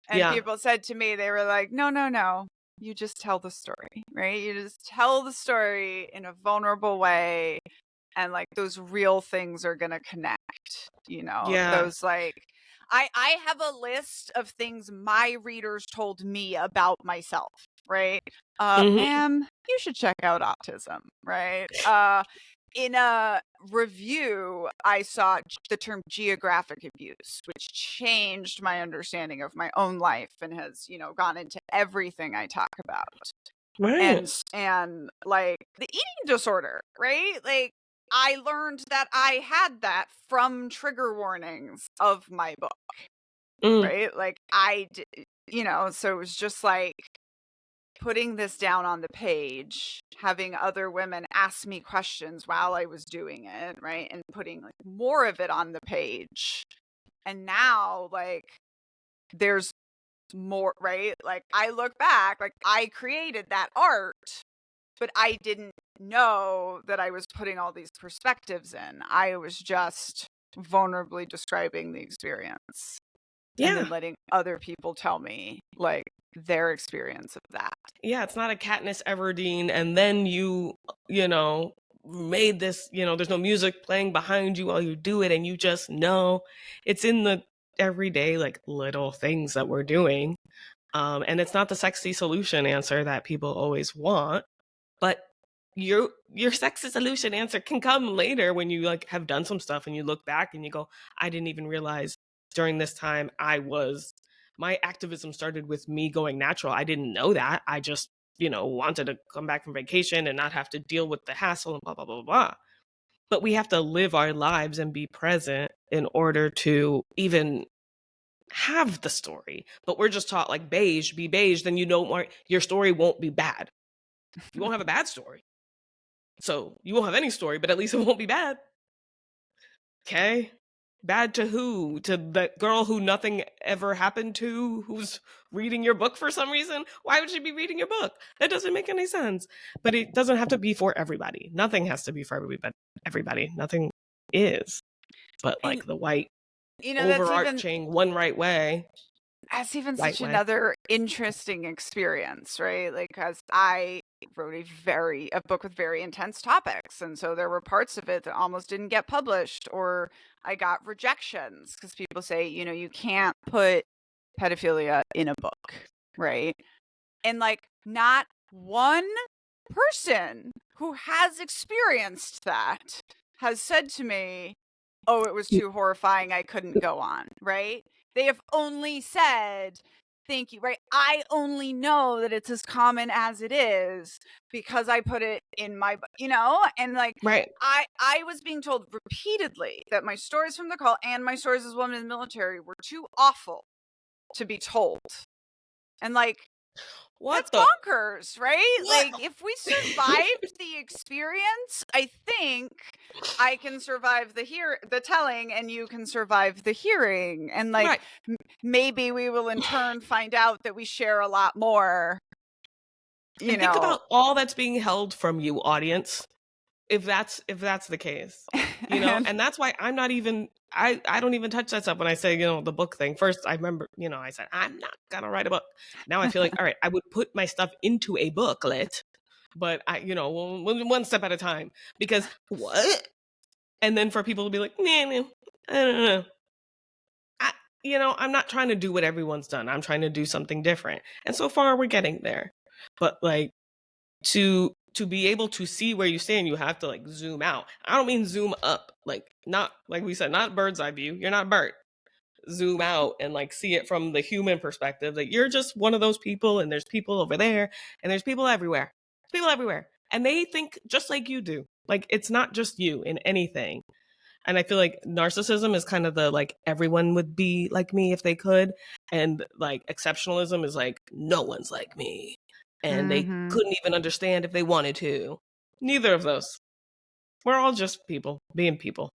And Yeah. people said to me, they were like, no, no, no. You just tell the story, right? You just tell the story in a vulnerable way. And like those real things are going to connect, Yeah. those like, I have a list of things my readers told me about myself, right? Mm-hmm. Ma'am, you should check out autism, right? In a review, I saw the term geographic abuse, which changed my understanding of my own life and has, gone into everything I talk about. Right. And like the eating disorder, right? Like, I learned that I had that from trigger warnings of my book, Mm. right? Like, so it was just like putting this down on the page, having other women ask me questions while I was doing it, right? And putting like more of it on the page. And now, like, there's more, right? Like, I look back, like, I created that art, but I didn't know that I was putting all these perspectives in. I was just vulnerably describing the experience and Yeah. then letting other people tell me like their experience of that. Yeah, it's not a Katniss Everdeen, and then you made this, there's no music playing behind you while you do it, and you just know. It's in the everyday, like, little things that we're doing. And it's not the sexy solution answer that people always want, but your sexy solution answer can come later when you like have done some stuff and you look back and you go, I didn't even realize during this time my activism started with me going natural. I didn't know that. I just, wanted to come back from vacation and not have to deal with the hassle and blah, blah, blah, blah. But we have to live our lives and be present in order to even have the story. But we're just taught, like, beige, be beige, then your story won't be bad. You won't have a bad story. So you won't have any story, but at least it won't be bad. Okay? Bad to who? To the girl who nothing ever happened to, who's reading your book for some reason? Why would she be reading your book? That doesn't make any sense. But it doesn't have to be for everybody. Nothing has to be for everybody. Nothing is. But And like the white You know, overarching one right way. that's even Right such way. another interesting experience, right? Like, because I wrote a book with very intense topics, and so there were parts of it that almost didn't get published, or I got rejections because people say, you know, you can't put pedophilia in a book, right? And like, not one person who has experienced that has said to me, oh, it was too horrifying, I couldn't go on, right? They have only said, thank you, right? I only know that it's as common as it is because I put it in my, you know, and like, Right. I was being told repeatedly that my stories from the cult and my stories as a woman in the military were too awful to be told. And like, What that's the bonkers, right? what? Like, if we survived the experience, I think I can survive the telling, and you can survive the hearing. And like, Right. maybe we will in turn find out that we share a lot more. You And think know, about all that's being held from you, audience. If that's the case, you know, and and that's why I'm not even I don't even touch that stuff when I say, you know, the book thing. First, I remember, you know, I said I'm not gonna write a book. Now I feel like, all right, I would put my stuff into a booklet, but I, you know, one step at a time. Because what? And then for people to be like, nah, I don't know. I, you know, I'm not trying to do what everyone's done. I'm trying to do something different. And so far, we're getting there. But like, to be able to see where you stand, you have to like zoom out. I don't mean zoom up, like not like we said, not bird's eye view. You're not Bert. Zoom out and like see it from the human perspective that you're just one of those people, and there's people over there, and there's people everywhere. There's people everywhere, and they think just like you do. Like it's not just you in anything. And I feel like narcissism is kind of the like everyone would be like me if they could, and like exceptionalism is like no one's like me, and they mm-hmm. couldn't even understand if they wanted to. Neither of those. We're all just people being people.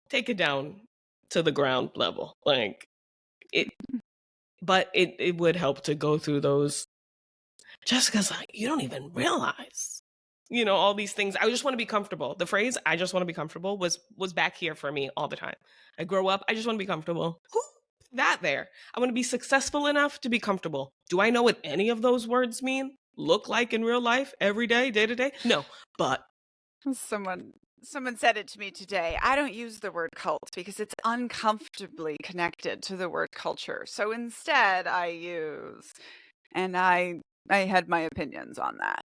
Take it down to the ground level, like it. But it would help to go through those, just because like you don't even realize, you know, all these things. I just want to be comfortable. The phrase "I just want to be comfortable" was back here for me all the time. I grow up, I just want to be comfortable. Who that there? I want to be successful enough to be comfortable. Do I know what any of those words mean, look like in real life, every day, day to day? No. But Someone said it to me today. I don't use the word cult because it's uncomfortably connected to the word culture. So instead I use, and I had my opinions on that.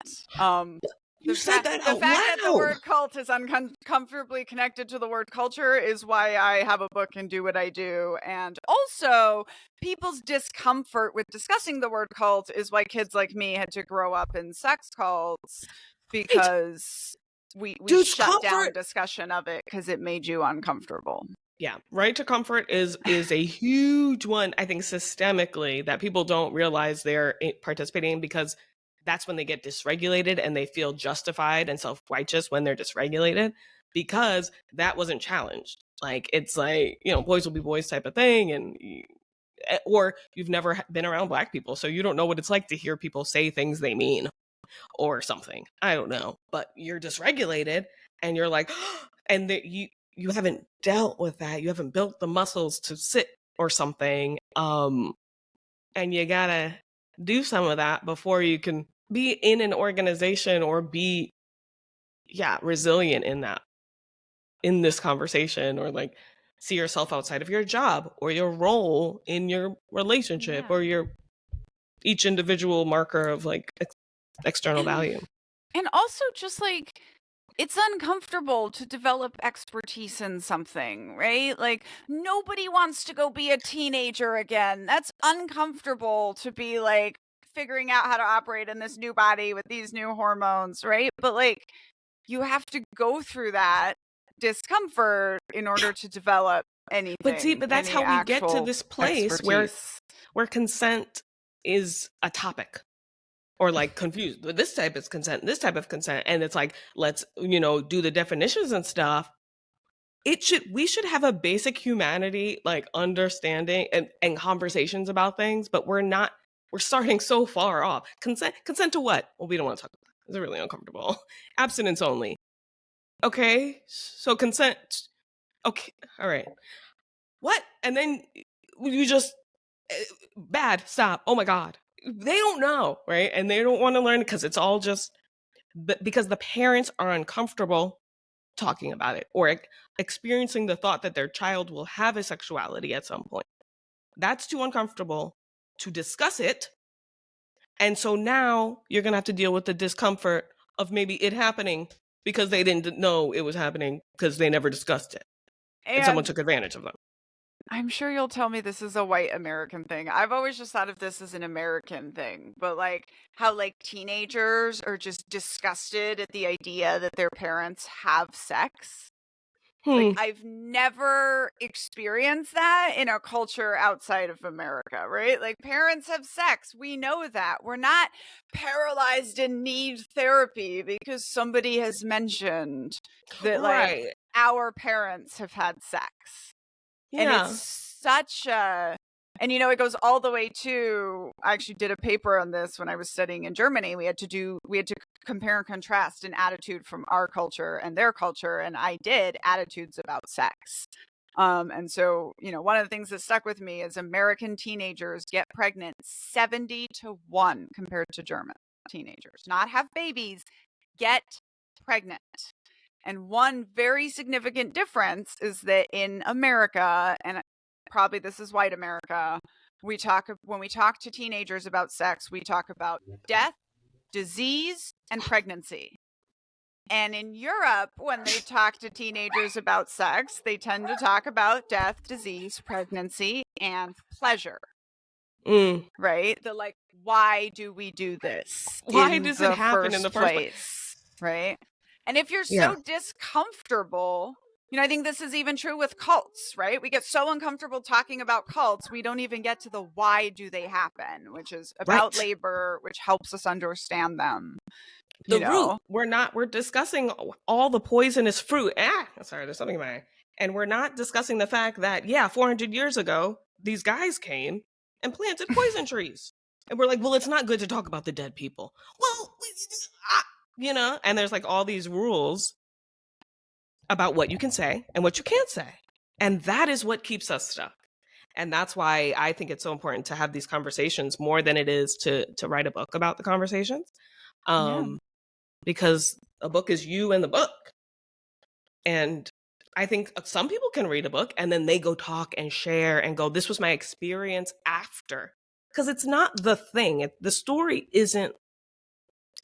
you said that The out fact that the loud. word cult is uncomfortably connected to the word culture is why I have a book and do what I do. And also, people's discomfort with discussing the word cult is why kids like me had to grow up in sex cults, Right. because we Dude's shut down comfort. discussion of it because it made you uncomfortable. Yeah, right to comfort is a huge one. I think systemically that people don't realize they're participating in, because that's when they get dysregulated and they feel justified and self-righteous when they're dysregulated, because that wasn't challenged. Like it's like, you know, boys will be boys type of thing, and or you've never been around black people, so you don't know what it's like to hear people say things they mean or something. I don't know, but you're dysregulated and you're like, and that you haven't dealt with that. You haven't built the muscles to sit or something. And you gotta do some of that before you can be in an organization or be, yeah, resilient in that, in this conversation, or like see yourself outside of your job or your role in your relationship Yeah. or your each individual marker of like external And value. and also just like, it's uncomfortable to develop expertise in something, right? Like, nobody wants to go be a teenager again. That's uncomfortable to be like figuring out how to operate in this new body with these new hormones, right? But like, you have to go through that discomfort in order to develop But see, anything, but that's any how we get to actual this place expertise. where consent is a topic, or like confused. But this type is consent, this type of consent, and it's like, let's, you know, do the definitions and stuff. We should have a basic humanity like understanding and conversations about things, but we're not. We're starting so far off. Consent to what? Well, we don't want to talk about that. It's really uncomfortable. Abstinence only. Okay, so consent. Okay, all right. what? And then you just, bad, stop. Oh my God. They don't know, right? And they don't want to learn because it's all just because the parents are uncomfortable talking about it or experiencing the thought that their child will have a sexuality at some point. That's too uncomfortable to discuss it. And so now you're going to have to deal with the discomfort of maybe it happening because they didn't know it was happening because they never discussed it and someone And took advantage of them. I'm sure you'll tell me this is a white American thing. I've always just thought of this as an American thing, but like how like teenagers are just disgusted at the idea that their parents have sex. Like Hmm. I've never experienced that in a culture outside of America, right? Like parents have sex. We know that. We're not paralyzed and need therapy because somebody has mentioned that like Right. our parents have had sex. And it's Yeah. such a, and you know, it goes all the way to, I actually did a paper on this when I was studying in Germany. We had to compare and contrast an attitude from our culture and their culture. And I did attitudes about sex. And so, you know, one of the things that stuck with me is American teenagers get pregnant 70-1 compared to German teenagers. Not have babies, get pregnant. And one very significant difference is that in America, and probably this is white America, when we talk to teenagers about sex, we talk about death, disease, and pregnancy. And in Europe, when they talk to teenagers about sex, they tend to talk about death, disease, pregnancy, and pleasure. Mm. Right? The like, why do we do this Why in does it the happen in the first first place? place? Right? And if you're Yeah. so discomfortable, you know, I think this is even true with cults, right? We get so uncomfortable talking about cults, we don't even get to the why do they happen, which is about Right. labor, which helps us understand them. The You root. know, We're discussing all the poisonous fruit. Sorry, there's something in my eye. And we're not discussing the fact that, yeah, 400 years ago, these guys came and planted poison trees. And we're like, well, it's not good to talk about the dead people. Well, you know, and there's like all these rules about what you can say and what you can't say. And that is what keeps us stuck. And that's why I think it's so important to have these conversations more than it is to write a book about the conversations. yeah. Because a book is you and the book. And I think some people can read a book and then they go talk and share and go, this was my experience after. Because it's not the thing. The story isn't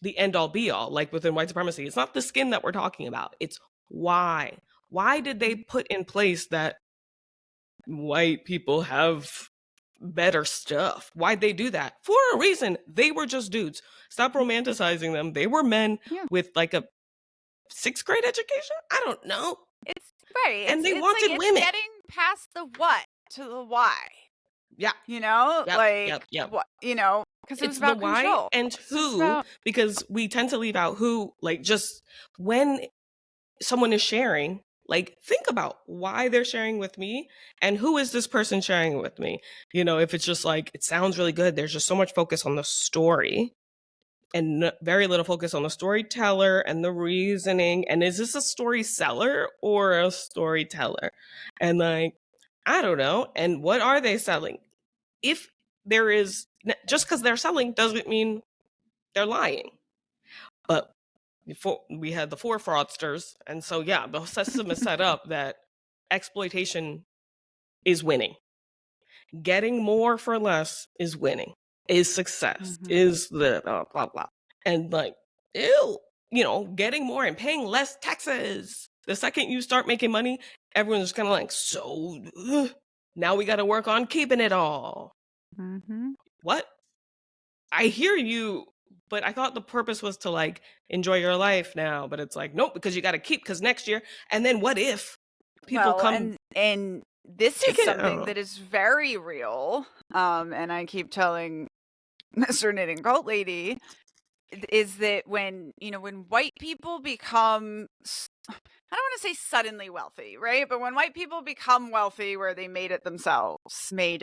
the end all be all, like within white supremacy. It's not the skin that we're talking about. It's why. Why did they put in place that white people have better stuff? Why'd they do that? For a reason. They were just dudes. Stop romanticizing them. They were men Yeah. with like a 6th grade education? I don't know. It's right. And they It's wanted like it's women. getting past the what to the why. Yeah. You know, Yep. like Yep. what, you know, because it was It's the about why control. and This is who, about, because we tend to leave out who, like just when someone is sharing, like think about why they're sharing with me and who is this person sharing with me. You know, if it's just like, it sounds really good, there's just so much focus on the story and very little focus on the storyteller and the reasoning. And is this a story seller or a storyteller? And like, I don't know. And what are they selling? If there is, just because they're selling doesn't mean they're lying. But before we had the 4 fraudsters. And so, yeah, the system is set up that exploitation is winning. Getting more for less is winning, is success, is the blah, blah. And like, ew, you know, getting more and paying less taxes. The second you start making money, everyone's just kind of like, so now we got to work on keeping it all. What? I hear you, but I thought the purpose was to like enjoy your life now. But it's like, nope, because you got to keep, because next year. And then what if people well, come and this take is it? something that is very real. And I keep telling Mr. Knitting Cult Lady is that when, you know, when white people become, I don't want to say suddenly wealthy, right? But when white people become wealthy where they made it themselves, they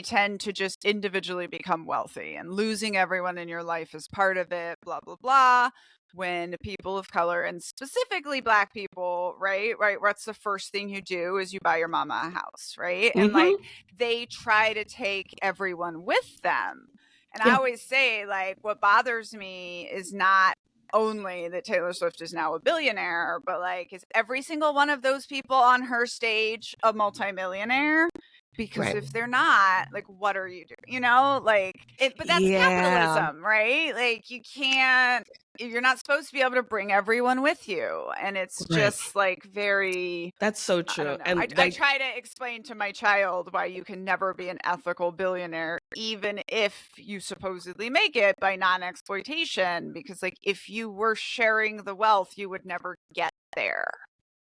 tend to just individually become wealthy, and losing everyone in your life is part of it, blah, blah, blah. when people of color, and specifically Black people, right, what's the first thing you do is you buy your mama a house, right? And like Mm-hmm. they try to take everyone with them. And I Yeah. always say, like, what bothers me is not only that Taylor Swift is now a billionaire, but like, is every single one of those people on her stage a multimillionaire? Because Right. if they're not, like, what are you doing? You know, like it, but that's Yeah. capitalism, right? Like, you can't, you're not supposed to be able to bring everyone with you. And it's Right. just like very, That's so I true. don't know. And I like, try to explain to my child why you can never be an ethical billionaire, even if you supposedly make it by non-exploitation, because like if you were sharing the wealth, you would never get there.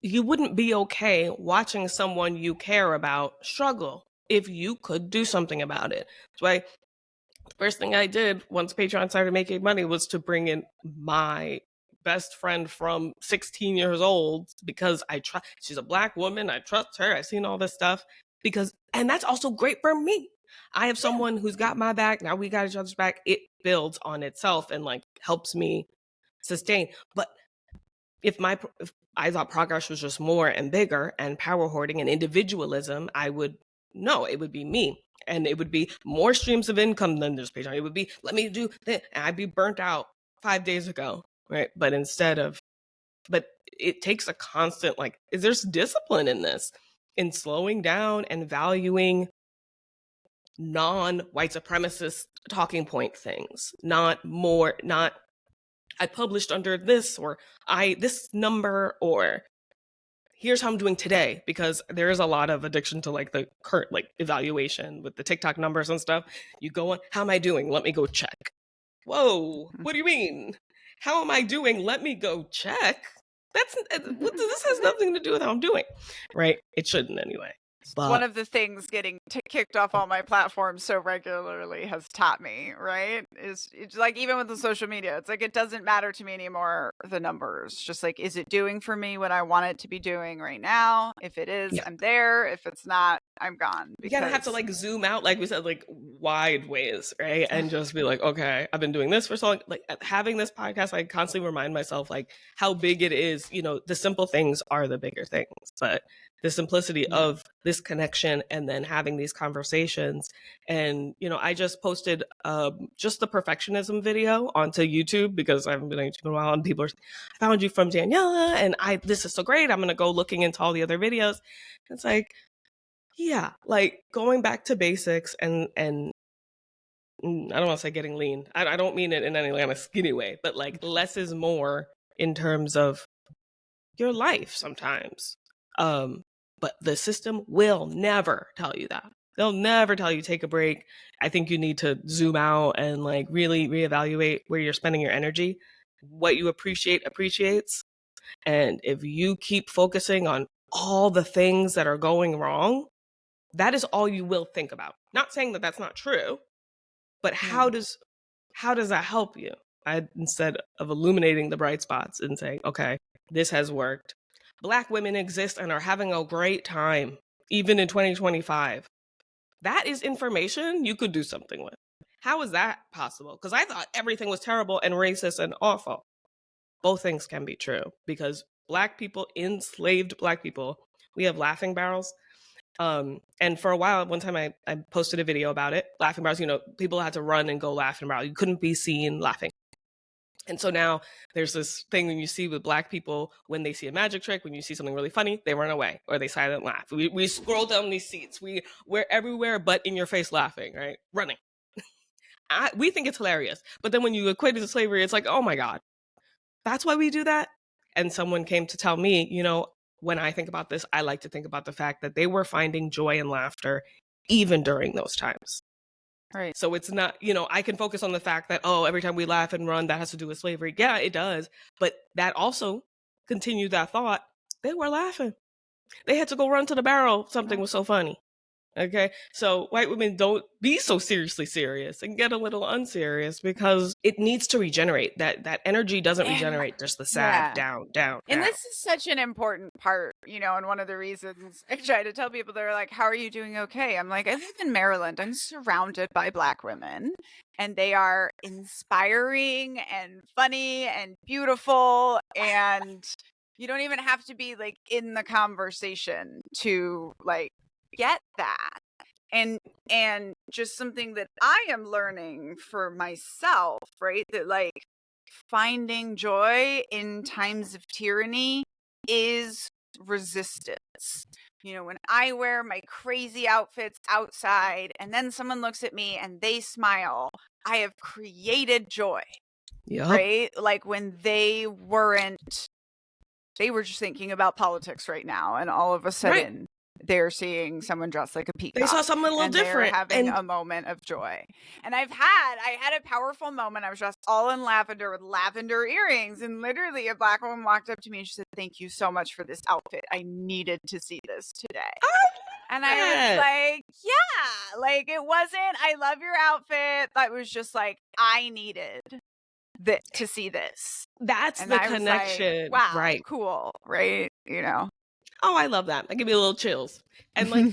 you wouldn't be okay watching someone you care about struggle if you could do something about it. That's why the first thing I did once Patreon started making money was to bring in my best friend from 16 years old, because I trust, she's a Black woman, I trust her, I've seen all this stuff, because, and that's also great for me. I have Yeah. someone who's got my back, now we got each other's back. It builds on itself and like helps me sustain. But if I thought progress was just more and bigger and power hoarding and individualism, I would no, it would be me. And it would be more streams of income than this Patreon. It would be, let me do this. And I'd be burnt out 5 days ago. Right. But instead of, but it takes a constant, like, is there's discipline in this, in slowing down and valuing non-white supremacist talking point things, not more, not I published under this, or this number, or here's how I'm doing today, because there is a lot of addiction to like the current like evaluation with the TikTok numbers and stuff. You go on, how am I doing? Let me go check. Whoa, what do you mean? How am I doing? Let me go check. This has nothing to do with how I'm doing, right? It shouldn't anyway. One But of the things getting kicked off all my platforms so regularly has taught me, right? Is it's like, even with the social media, it's like it doesn't matter to me anymore the numbers. Just like, is it doing for me what I want it to be doing right now? If it is, yeah, I'm there. If it's not, I'm gone. you gotta have to Because like zoom out, like we said, like wide ways, right? And just be like, okay, I've been doing this for so long. Like having this podcast, I constantly remind myself like how big it is. You know, the simple things are the bigger things, but the simplicity yeah. of this connection and then having these conversations. And you know, I just posted just the perfectionism video onto YouTube because I haven't been on YouTube in a while, and people are, I found you from Daniella, and this is so great. I'm gonna go looking into all the other videos. It's like, yeah, like going back to basics, and I don't want to say getting lean. I don't mean it in any kind of skinny way, but like less is more in terms of your life sometimes. But the system will never tell you that. They'll never tell you take a break. I think you need to zoom out and like really reevaluate where you're spending your energy. What you appreciate appreciates. And if you keep focusing on all the things that are going wrong, that is all you will think about. Not saying that that's not true, but Yeah. how does that help you? Instead of illuminating the bright spots and saying, okay, this has worked. Black women exist and are having a great time, even in 2025. That is information you could do something with. How is that possible? Because I thought everything was terrible and racist and awful. Both things can be true, because Black people, enslaved Black people, we have laughing barrels. And for a while, one time I posted a video about it. Laughing barrels, you know, people had to run and go laughing barrel. You couldn't be seen laughing. And so now there's this thing when you see with Black people, when they see a magic trick, when you see something really funny, they run away or they silent laugh. We scroll down these seats. We're everywhere but in your face laughing, right? Running. We think it's hilarious. But then when you equate it to slavery, it's like, oh my God, that's why we do that. And someone came to tell me, you know, when I think about this, I like to think about the fact that they were finding joy and laughter even during those times. Right. So it's not, you know, I can focus on the fact that, oh, every time we laugh and run, that has to do with slavery. Yeah, it does. But that also continued that thought. They were laughing. They had to go run to the barrel. Something was so funny. Okay. So white women, don't be so seriously serious and get a little unserious, because it needs to regenerate. That energy doesn't And regenerate just the sad yeah. down, down, And down. this is such an important part, and one of the reasons I try to tell people, they're like, how are you doing? Okay. I'm like, I live in Maryland. I'm surrounded by Black women, and they are inspiring and funny and beautiful. And you don't even have to be like in the conversation to like get that. And just something that I am learning for myself, right? That like finding joy in times of tyranny is resistance. When I wear my crazy outfits outside and then someone looks at me and they smile, I have created joy, Yep. right? Like when they were just thinking about politics right now, and all of a Right. sudden they're seeing someone dressed like a They saw peacock something a little and they're different. having And a moment of joy. And I had a powerful moment. I was dressed all in lavender with lavender earrings, and literally a Black woman walked up to me and she said, "Thank you so much for this outfit. I needed to see this today." And I was that, like, yeah, like it wasn't, "I love your outfit." That was just like, I needed to see this. that's And the I was like, connection. wow, Right. cool, right? Oh, I love that. That give me a little chills. And like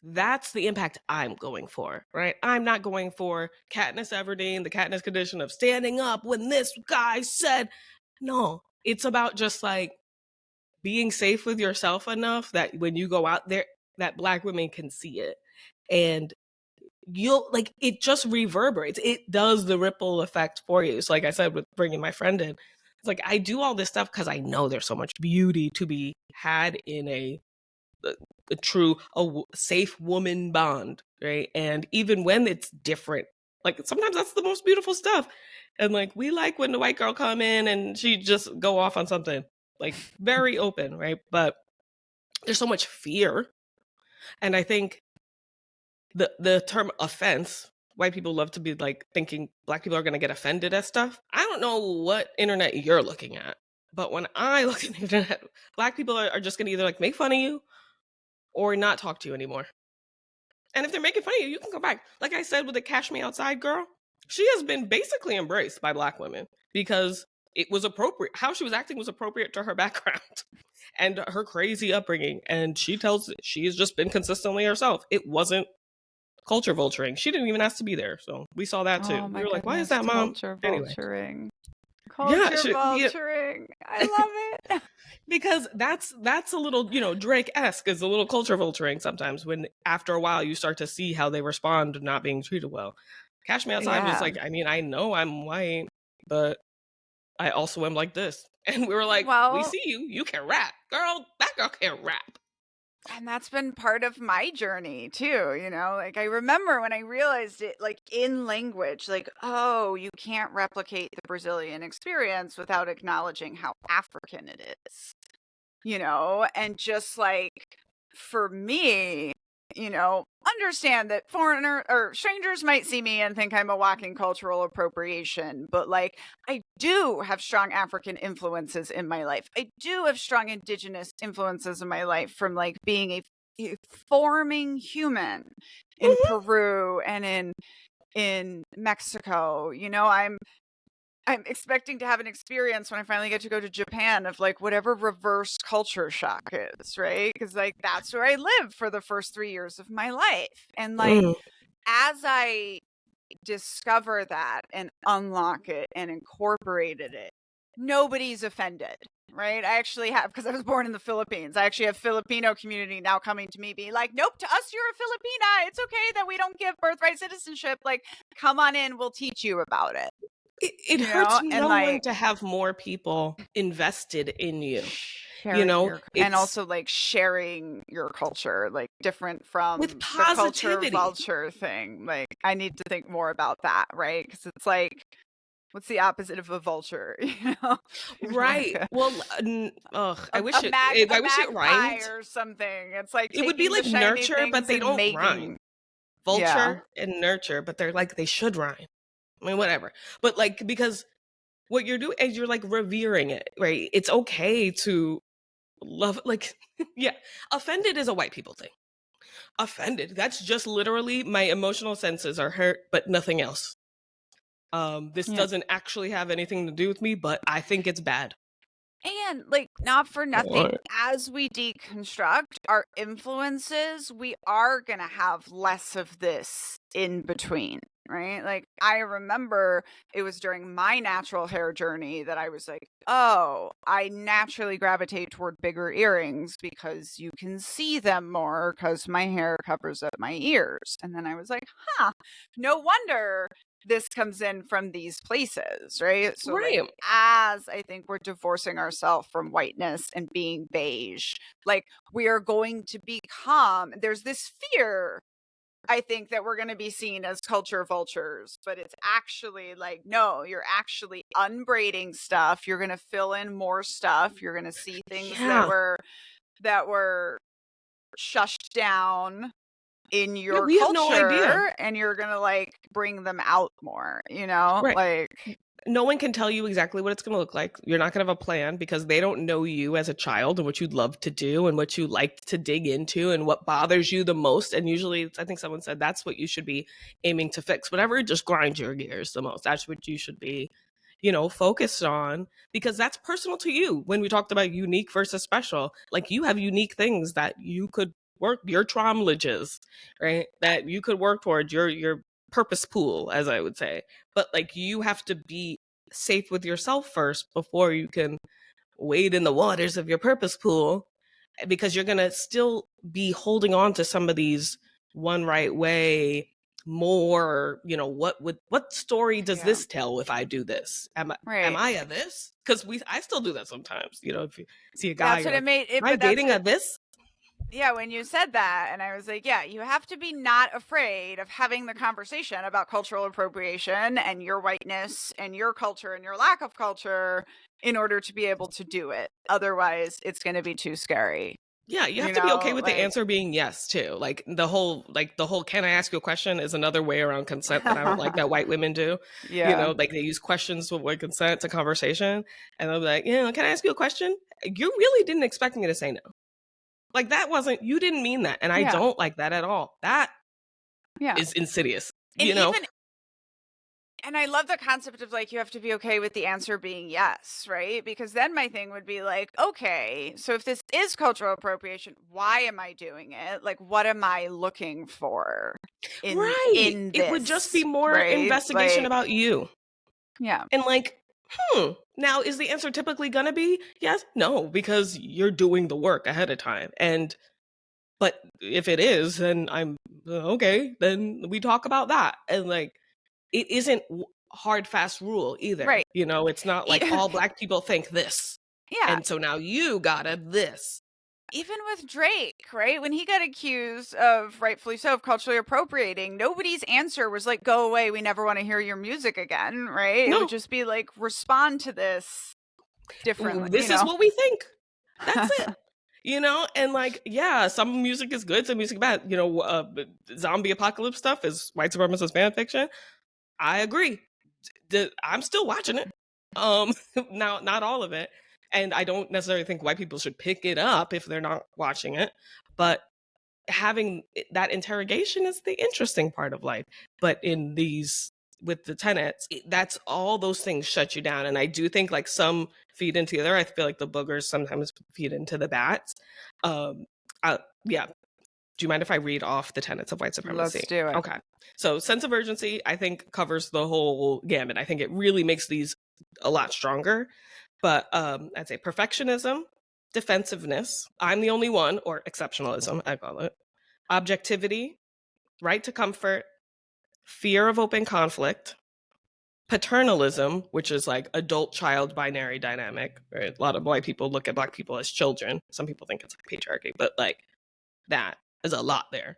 that's the impact I'm going for, right? I'm not going for Katniss Everdeen, the Katniss condition of standing up when this guy said. No, it's about just like being safe with yourself enough that when you go out there, that Black women can see it. And you'll like, it just reverberates. It does the ripple effect for you. So like I said, with bringing my friend in, it's like I do all this stuff because I know there's so much beauty to be had in a true safe woman bond, right? And even when it's different, like sometimes that's the most beautiful stuff. And like we like when the white girl come in and she just go off on something like very open, right? But there's so much fear. And I think the term offense, white people love to be like thinking Black people are going to get offended at stuff. I don't know what internet you're looking at, but when I look at the internet, Black people are just going to either like make fun of you or not talk to you anymore. And if they're making fun of you, you can go back. Like I said with the Cash Me Outside girl, she has been basically embraced by Black women because it was appropriate. How she was acting was appropriate to her background and her crazy upbringing. And she has just been consistently herself. It wasn't culture vulturing. She didn't even ask to be there. So we saw that too. Oh We my were like, why is goodness, that, mom? culture Anyway. vulturing. Yeah, Culture vulturing. I love it. because that's a little, Drake-esque is a little culture vulturing sometimes when after a while you start to see how they respond to not being treated well. Cash Me Outside was like, I mean, I know I'm white, but I also am like this. And we were like, we see you. You can rap. Girl, that girl can rap. And that's been part of my journey too, like I remember when I realized it, like in language, like, oh, you can't replicate the Brazilian experience without acknowledging how African it is, and just like for me, understand that foreigner or strangers might see me and think I'm a walking cultural appropriation, but like I do have strong African influences in my life. I do have strong indigenous influences in my life from like being a forming human in Peru and in Mexico. I'm expecting to have an experience when I finally get to go to Japan of like whatever reverse culture shock is, right? Because like that's where I lived for the first 3 years of my life. And like as I discover that and unlock it and incorporated it, nobody's offended, right? I actually have, because I was born in the Philippines, I actually have Filipino community now coming to me being like, nope, to us you're a Filipina. It's okay that we don't give birthright citizenship. Like, come on in, we'll teach you about it. It hurts no one to have more people invested in you, and also like sharing your culture, like different from with the culture positivity. vulture thing. Like I need to think more about that, right? Because it's like, what's the opposite of a vulture? Right. Like well, I wish it rhymed or something. It's like it would be like nurture, but they don't rhyme. Vulture and nurture, but they're like they should rhyme. I mean, whatever. But like, because what you're doing is you're like revering it, right? It's okay to love, like, yeah. Offended is a white people thing. Offended. That's just literally my emotional senses are hurt, but nothing else. This Yeah. doesn't actually have anything to do with me, but I think it's bad. And like, not for nothing, What? as we deconstruct our influences, we are going to have less of this in between, right? Like, I remember it was during my natural hair journey that I was like, oh, I naturally gravitate toward bigger earrings because you can see them more because my hair covers up my ears. And then I was like, huh, no wonder this comes in from these places, right? So like, Right. as I think we're divorcing ourselves from whiteness and being beige, like, we are going to become, there's this fear, I think, that we're going to be seen as culture vultures, but it's actually like, no, you're actually unbraiding stuff. You're going to fill in more stuff. You're going to see things Yeah. that were shushed down in Yeah, your we have no idea. culture, and you're gonna like bring them out more, you know? Right. Like, No one can tell you exactly what it's going to look like. You're not going to have a plan because they don't know you as a child and what you'd love to do and what you like to dig into and what bothers you the most. And usually, I think someone said that's what you should be aiming to fix. Whatever just grinds your gears the most. That's what you should be, focused on because that's personal to you. When we talked about unique versus special, like you have unique things that you could work your traumalages, right? That you could work towards your purpose pool, as I would say, but like you have to be safe with yourself first before you can wade in the waters of your purpose pool because you're going to still be holding on to some of these one right way more, what story does yeah, this tell if I do this? Am right. I a this? Because I still do that sometimes. If you see a guy, That's you're what it like, made it, am I but that's dating a what, this? yeah, when you said that, and I was like, yeah, you have to be not afraid of having the conversation about cultural appropriation and your whiteness and your culture and your lack of culture in order to be able to do it. Otherwise, it's going to be too scary. Yeah, you have You to be okay know, with the like, answer being yes too. Like the whole can I ask you a question is another way around consent that I don't like that white women do. yeah, Like they use questions to avoid consent to conversation and they'll be like, can I ask you a question? You really didn't expect me to say no. Like that wasn't you didn't mean that. And I yeah, don't like that at all. That yeah. is insidious, And even, and I love the concept of like, you have to be okay with the answer being yes, right? Because then my thing would be like, okay, so if this is cultural appropriation, why am I doing it? Like, what am I looking for Right. in It would just be this, more right? investigation Like, about you. yeah, And like, now is the answer typically gonna be yes? No, because you're doing the work ahead of time. But if it is, then I'm okay. Then we talk about that. And like, it isn't hard, fast rule either. right. It's not like E- all Black people think this. yeah, And so now you gotta this. even with Drake, right? When he got accused of, rightfully so, of culturally appropriating, nobody's answer was like, go away, we never want to hear your music again, right? It would No, just be like, respond to this differently, you this is know? what we think. That's it. And like, yeah, some music is good, some music is bad. Zombie apocalypse stuff is white supremacist fan fiction. I agree. I'm still watching it. Now not all of it, and I don't necessarily think white people should pick it up if they're not watching it. But having that interrogation is the interesting part of life. But in these with the tenets, that's all those things shut you down. And I do think like some feed into the other. I feel like the boogers sometimes feed into the bats. Um, yeah, do you mind if I read off the tenets of white Let's supremacy? do it. Okay. So, sense of urgency, I think, covers the whole gamut. I think it really makes these a lot stronger. But I'd say perfectionism, defensiveness, I'm the only one, or exceptionalism, I call it, objectivity, right to comfort, fear of open conflict, paternalism, which is like adult child binary dynamic. Right? A lot of white people look at Black people as children. Some people think it's like patriarchy, but like that is a lot there.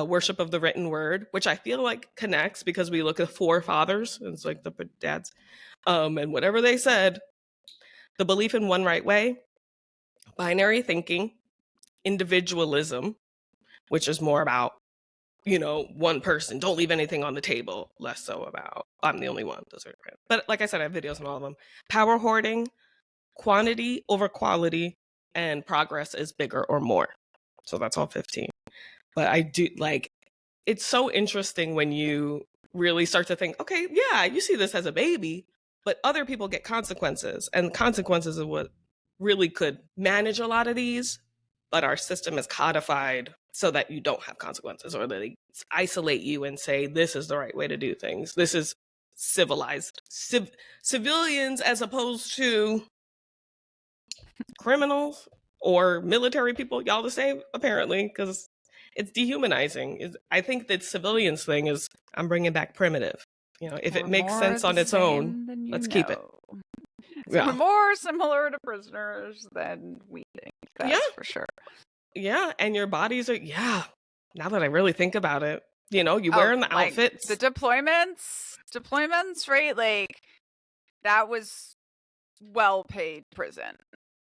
Worship of the written word, which I feel like connects because we look at forefathers, it's like the dads, and whatever they said, the belief in one right way, binary thinking, individualism, which is more about, one person, don't leave anything on the table, less so about I'm the only one. Those are different. But like I said, I have videos on all of them. Power hoarding, quantity over quality, and progress is bigger or more. So that's all 15. But I do like, it's so interesting when you really start to think, okay, yeah, you see this as a baby, but other people get consequences, and consequences are what really could manage a lot of these. But our system is codified so that you don't have consequences, or that they isolate you and say this is the right way to do things. This is civilized civilians as opposed to criminals or military people. Y'all the same apparently, because it's dehumanizing. I think that civilians thing is, I'm bringing back primitive. You know, if it We're makes more sense the on its own, same than you let's keep it. know. So we're Yeah. more similar to prisoners than we think. Yeah. That's for sure. Yeah. And your bodies are, yeah. Now that I really think about it, you know, you Oh, wearing the like outfits. the deployments, right? Like that was well-paid prison.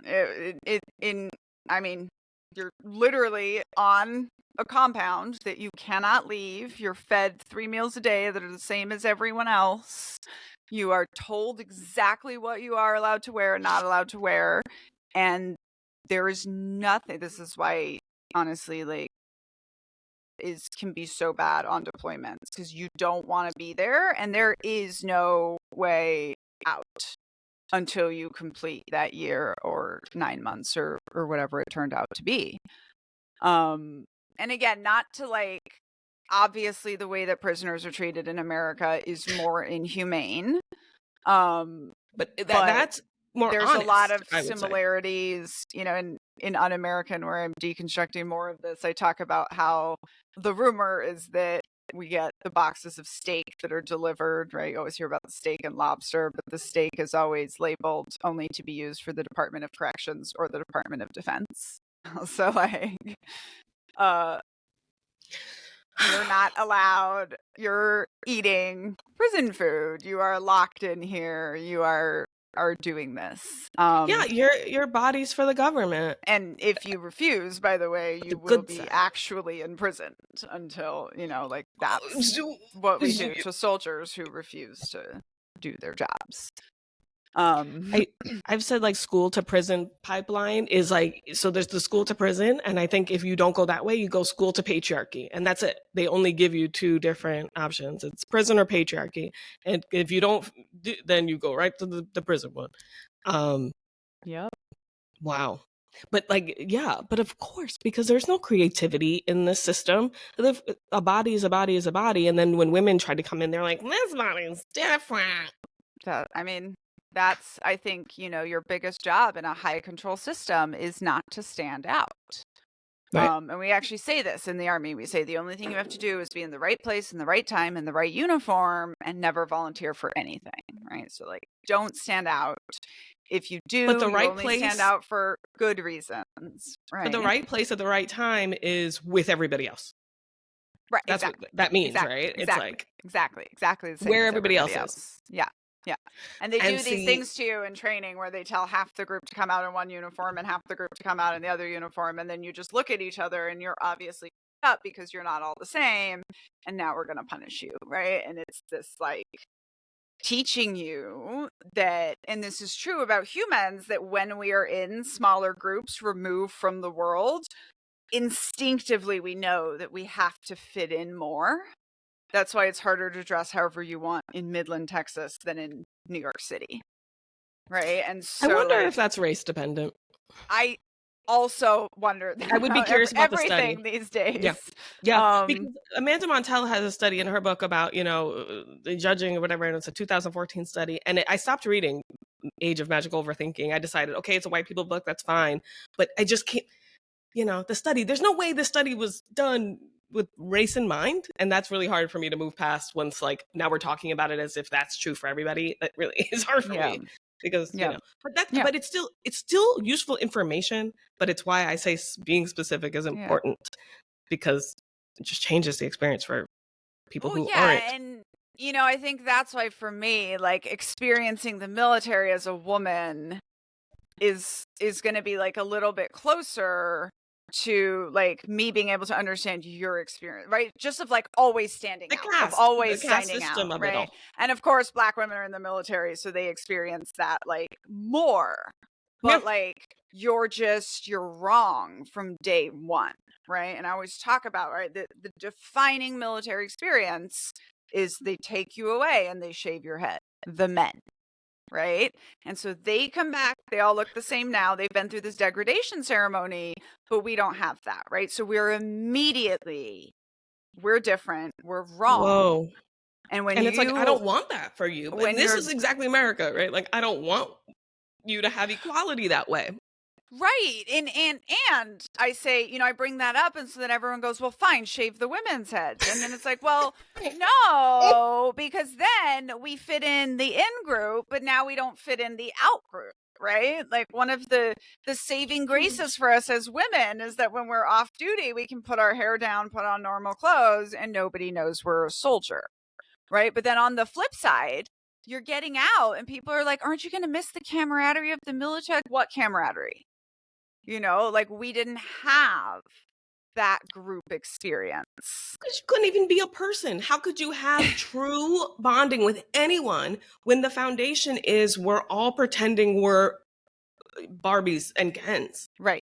I mean, you're literally on a compound that you cannot leave. You're fed 3 meals a day that are the same as everyone else. You are told exactly what you are allowed to wear and not allowed to wear. And there is nothing. This is why, honestly, like, can be so bad on deployments, because you don't want to be there, and there is no way out until you complete that year or 9 months or whatever it turned out to be. And again, not to like, obviously the way that prisoners are treated in America is more inhumane. But that's more there's honest, a lot of I would say. similarities, you know, in Un-American, where I'm deconstructing more of this. I talk about how the rumor is that we get the boxes of steak that are delivered, right? You always hear about the steak and lobster, but the steak is always labeled only to be used for the Department of Corrections or the Department of Defense. So like, you're not allowed, you're eating prison food, you are locked in here, you are doing this. Yeah, your body's for the government. And if you refuse, by the way, you will be actually imprisoned until, you know, like that's what we do to soldiers who refuse to do their jobs. I've said like school to prison pipeline is like, so there's the school to prison, and I think if you don't go that way, you go school to patriarchy, and that's it. They only give you 2 different options. It's prison or patriarchy, and if you don't, then you go right to the prison one. Yep. Wow. But like, yeah, but of course, because there's no creativity in this system. A body is a body is a body, and then when women try to come in, they're like, this body's different. I mean, that's, I think, you know, your biggest job in a high control system is not to stand out. Right. And we actually say this in the Army. We say the only thing you have to do is be in the right place, in the right time, in the right uniform, and never volunteer for anything, right? So like, don't stand out. If you do, but the you right only place, stand out for good reasons, right? But the right place at the right time is with everybody else. Right. That's exactly. what that means, exactly. right? Exactly. It's like exactly the same where as everybody else is. Yeah. Yeah. And they do these things to you in training where they tell half the group to come out in one uniform and half the group to come out in the other uniform. And then you just look at each other and you're obviously up because you're not all the same. And now we're going to punish you. Right. And it's this like teaching you that, and this is true about humans, that when we are in smaller groups removed from the world, instinctively we know that we have to fit in more. That's why it's harder to dress however you want in Midland, Texas than in New York City. Right. And so I wonder if that's race dependent. I also wonder I would be curious about everything the study these days. Yeah. Because Amanda Montell has a study in her book about, you know, the judging or whatever, and it's a 2014 study. And I stopped reading Age of Magical Overthinking. I decided, okay, it's a white people book, that's fine. But I just can't, you know, the study, there's no way the study was done with race in mind, and that's really hard for me to move past once, like, now we're talking about it as if that's true for everybody. That really is hard for me, because you know, but it's still useful information. But it's why I say being specific is important, because it just changes the experience for people who aren't. And you know, I think that's why for me, like, experiencing the military as a woman is going to be like a little bit closer to like me being able to understand your experience, right? Just of like always standing out, of always standing out, right? And of course, Black women are in the military, so they experience that like more. but like you're wrong from day one, right? And I always talk about, right, the defining military experience is they take you away and they shave your head, the men, right? And so they come back, they all look the same now, they've been through this degradation ceremony, but we don't have that, right? So we're different, we're wrong. Whoa. And when And it's like, I don't want that for you. when And this you're is exactly America, right? Like, I don't want you to have equality that way. right. And I say, you know, I bring that up, and so then everyone goes, well, fine, shave the women's heads. And then it's like, well, no, because then we fit in the in group, but now we don't fit in the out group. Right? Like one of the saving graces for us as women is that when we're off duty, we can put our hair down, put on normal clothes, and nobody knows we're a soldier. Right? But then on the flip side, you're getting out and people are like, aren't you going to miss the camaraderie of the military? Like, what camaraderie? You know, like we didn't have that group experience. Because you couldn't even be a person. How could you have true bonding with anyone when the foundation is we're all pretending we're Barbies and Kens? Right.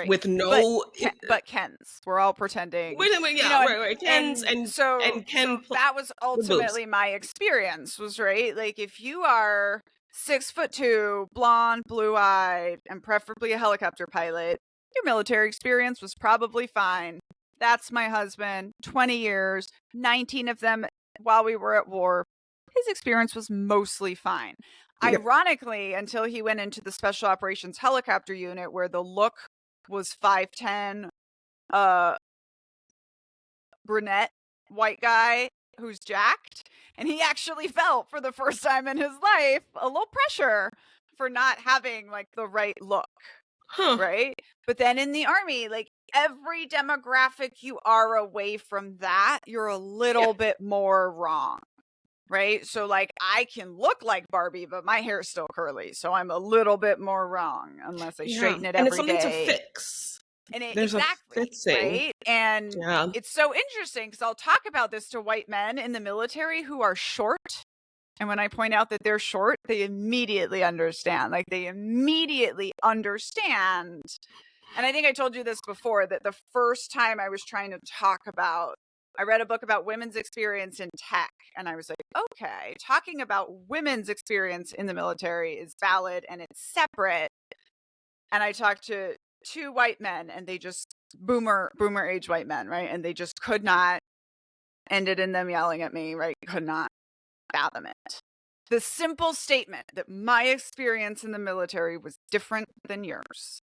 With no, but Kens, we're all pretending. Wait a minute, yeah, you know, right. Kens and Ken. So that was ultimately my experience. Was right. Like if you are 6'2", blonde, blue-eyed, and preferably a helicopter pilot, your military experience was probably fine. That's my husband. 20 years, 19 of them while we were at war. His experience was mostly fine. Yep. Ironically, until he went into the Special Operations Helicopter Unit, where the look was 5'10", brunette, white guy who's jacked. And he actually felt, for the first time in his life, a little pressure for not having like the right look. Right? But then in the Army, like every demographic you are away from that, you're a little bit more wrong. Right? So like I can look like Barbie, but my hair's still curly. So I'm a little bit more wrong unless I straighten it every day. And it's something to fix. And there's exactly, a fixing. Right? And it's so interesting because I'll talk about this to white men in the military who are short. And when I point out that they're short, they immediately understand. Like they immediately understand. And I think I told you this before, that the first time I was trying to talk about, I read a book about women's experience in tech. And I was like, okay, talking about women's experience in the military is valid and it's separate. And I talked to 2 white men, and they just boomer age white men, right? And they just could not, ended in them yelling at me, right? Could not fathom it. The simple statement that my experience in the military was different than yours.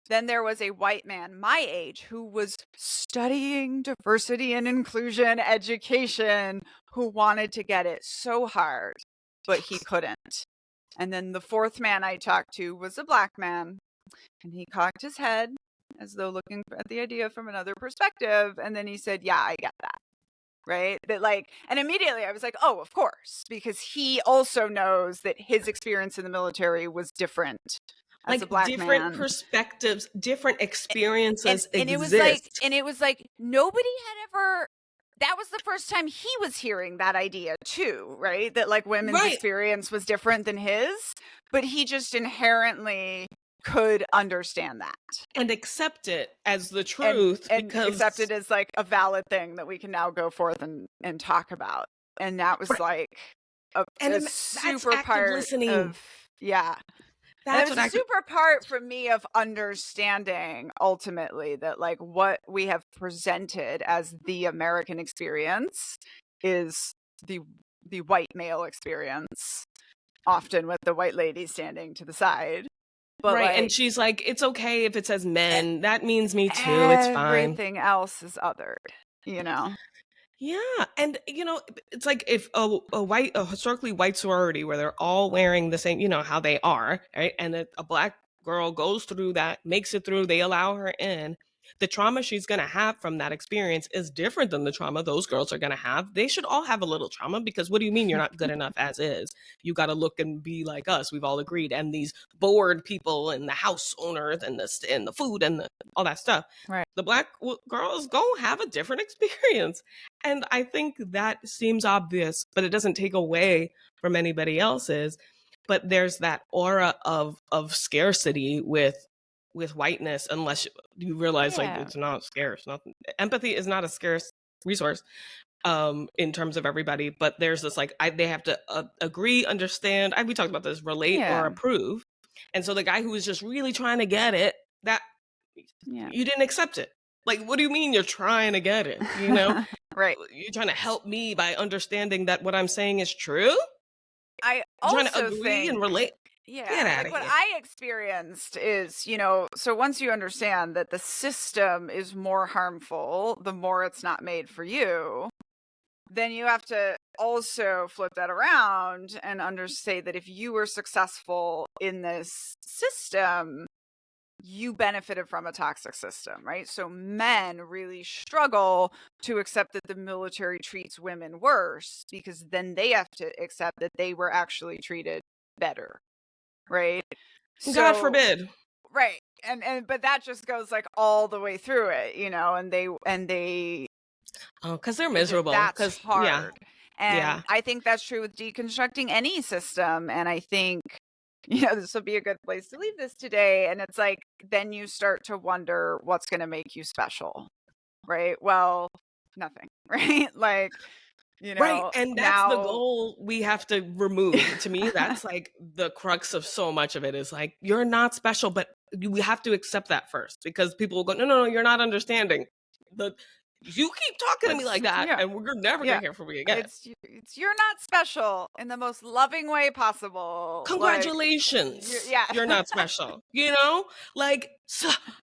Then there was a white man my age who was studying diversity and inclusion education, who wanted to get it so hard, but he couldn't. And then the 4th man I talked to was a black man. And he cocked his head as though looking at the idea from another perspective. And then he said, yeah, I get that. Right? That like, and immediately I was like, oh, of course, because he also knows that his experience in the military was different. As a black different man. Perspectives, different experiences and exist. It was like nobody had ever. That was the first time he was hearing that idea too, right? That like women's experience was different than his, but he just inherently could understand that and accept it as the truth, and because accept it as like a valid thing that we can now go forth and talk about. And that was like a super part listening. Of that's a super part for me of understanding ultimately that like what we have presented as the American experience is the white male experience, often with the white lady standing to the side. But right, like, and she's like, it's okay if it says men. That means me too. It's fine. Everything else is othered, you know? Yeah, and you know, it's like if a historically white sorority where they're all wearing the same, you know, how they are, right? And a black girl goes through that, makes it through, they allow her in. The trauma she's going to have from that experience is different than the trauma those girls are going to have. They should all have a little trauma, because what do you mean you're not good enough as is? You got to look and be like us. We've all agreed. And these bored people and the house owners and the food and all that stuff. Right. The black girls go have a different experience. And I think that seems obvious, but it doesn't take away from anybody else's. but there's that aura of scarcity with whiteness, unless you realize like it's not scarce. Nothing. Empathy is not a scarce resource in terms of everybody, but there's this like they have to agree, understand. We talked about this, relate or approve. And so the guy who was just really trying to get it, that you didn't accept it. Like, what do you mean you're trying to get it? You know, right? You're trying to help me by understanding that what I'm saying is true. I also trying to agree and relate. Yeah, Get out like of what here. I experienced is, you know, so once you understand that the system is more harmful, the more it's not made for you, then you have to also flip that around and understand that if you were successful in this system, you benefited from a toxic system, right? So men really struggle to accept that the military treats women worse, because then they have to accept that they were actually treated better, right? God forbid. Right. And but that just goes like all the way through it, you know, and they because they're miserable. That's hard. And I think that's true with deconstructing any system. And I think, you know, this will be a good place to leave this today. And it's like, then you start to wonder what's going to make you special, right? Well, nothing, right? Like, you know, right. And that's the goal we have to remove. To me, that's like the crux of so much of it is like, you're not special, but we have to accept that first, because people will go, no, you're not understanding. You keep talking to me like that, and we're never going to hear from me again. It's you're not special in the most loving way possible. Congratulations. Like, you're not special. You know? Like,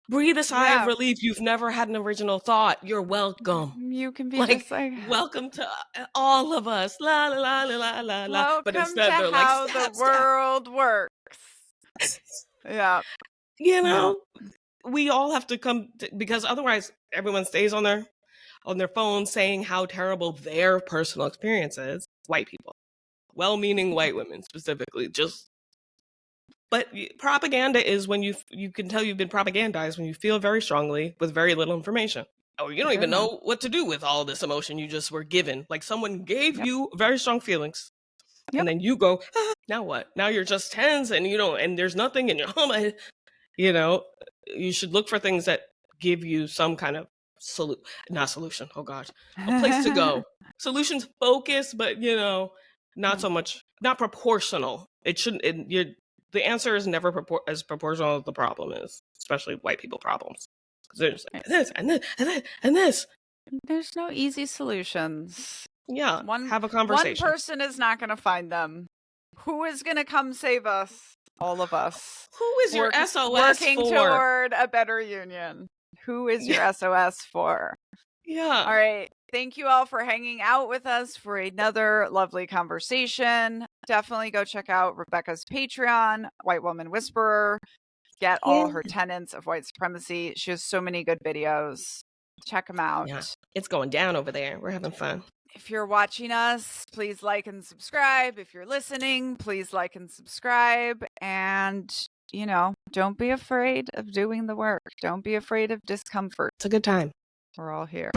breathe a sigh of relief. You've never had an original thought. You're welcome. You can be like, just like, welcome to all of us. La la la la la la. Welcome but instead to they're how like, stop, the world works. Yeah. You know, we all have to come because otherwise everyone stays on their phone saying how terrible their personal experience is. White people, well-meaning white women specifically, but propaganda is when you can tell you've been propagandized when you feel very strongly with very little information, or you don't even know what to do with all this emotion you just were given. Like someone gave you very strong feelings, and then you go, now what? Now you're just tense, and you know, and there's nothing in your home. You know, you should look for things that give you some kind of not solution. Oh gosh, a place to go. Solutions focus, but you know, not so much, not proportional. It shouldn't. The answer is never as proportional as the problem is, especially white people problems. Because there's like this and this and this and this. There's no easy solutions. Yeah, have a conversation. One person is not going to find them. Who is going to come save us? All of us. Who is your SOS working for? Toward a better union. Who is your SOS for? Yeah. All right. Thank you all for hanging out with us for another lovely conversation. Definitely go check out Rebecca's Patreon, White Woman Whisperer. Get all her tenets of white supremacy. She has so many good videos. Check them out. Yeah, it's going down over there. We're having fun. If you're watching us, please like and subscribe. If you're listening, please like and subscribe. And, you know, don't be afraid of doing the work. Don't be afraid of discomfort. It's a good time. We're all here.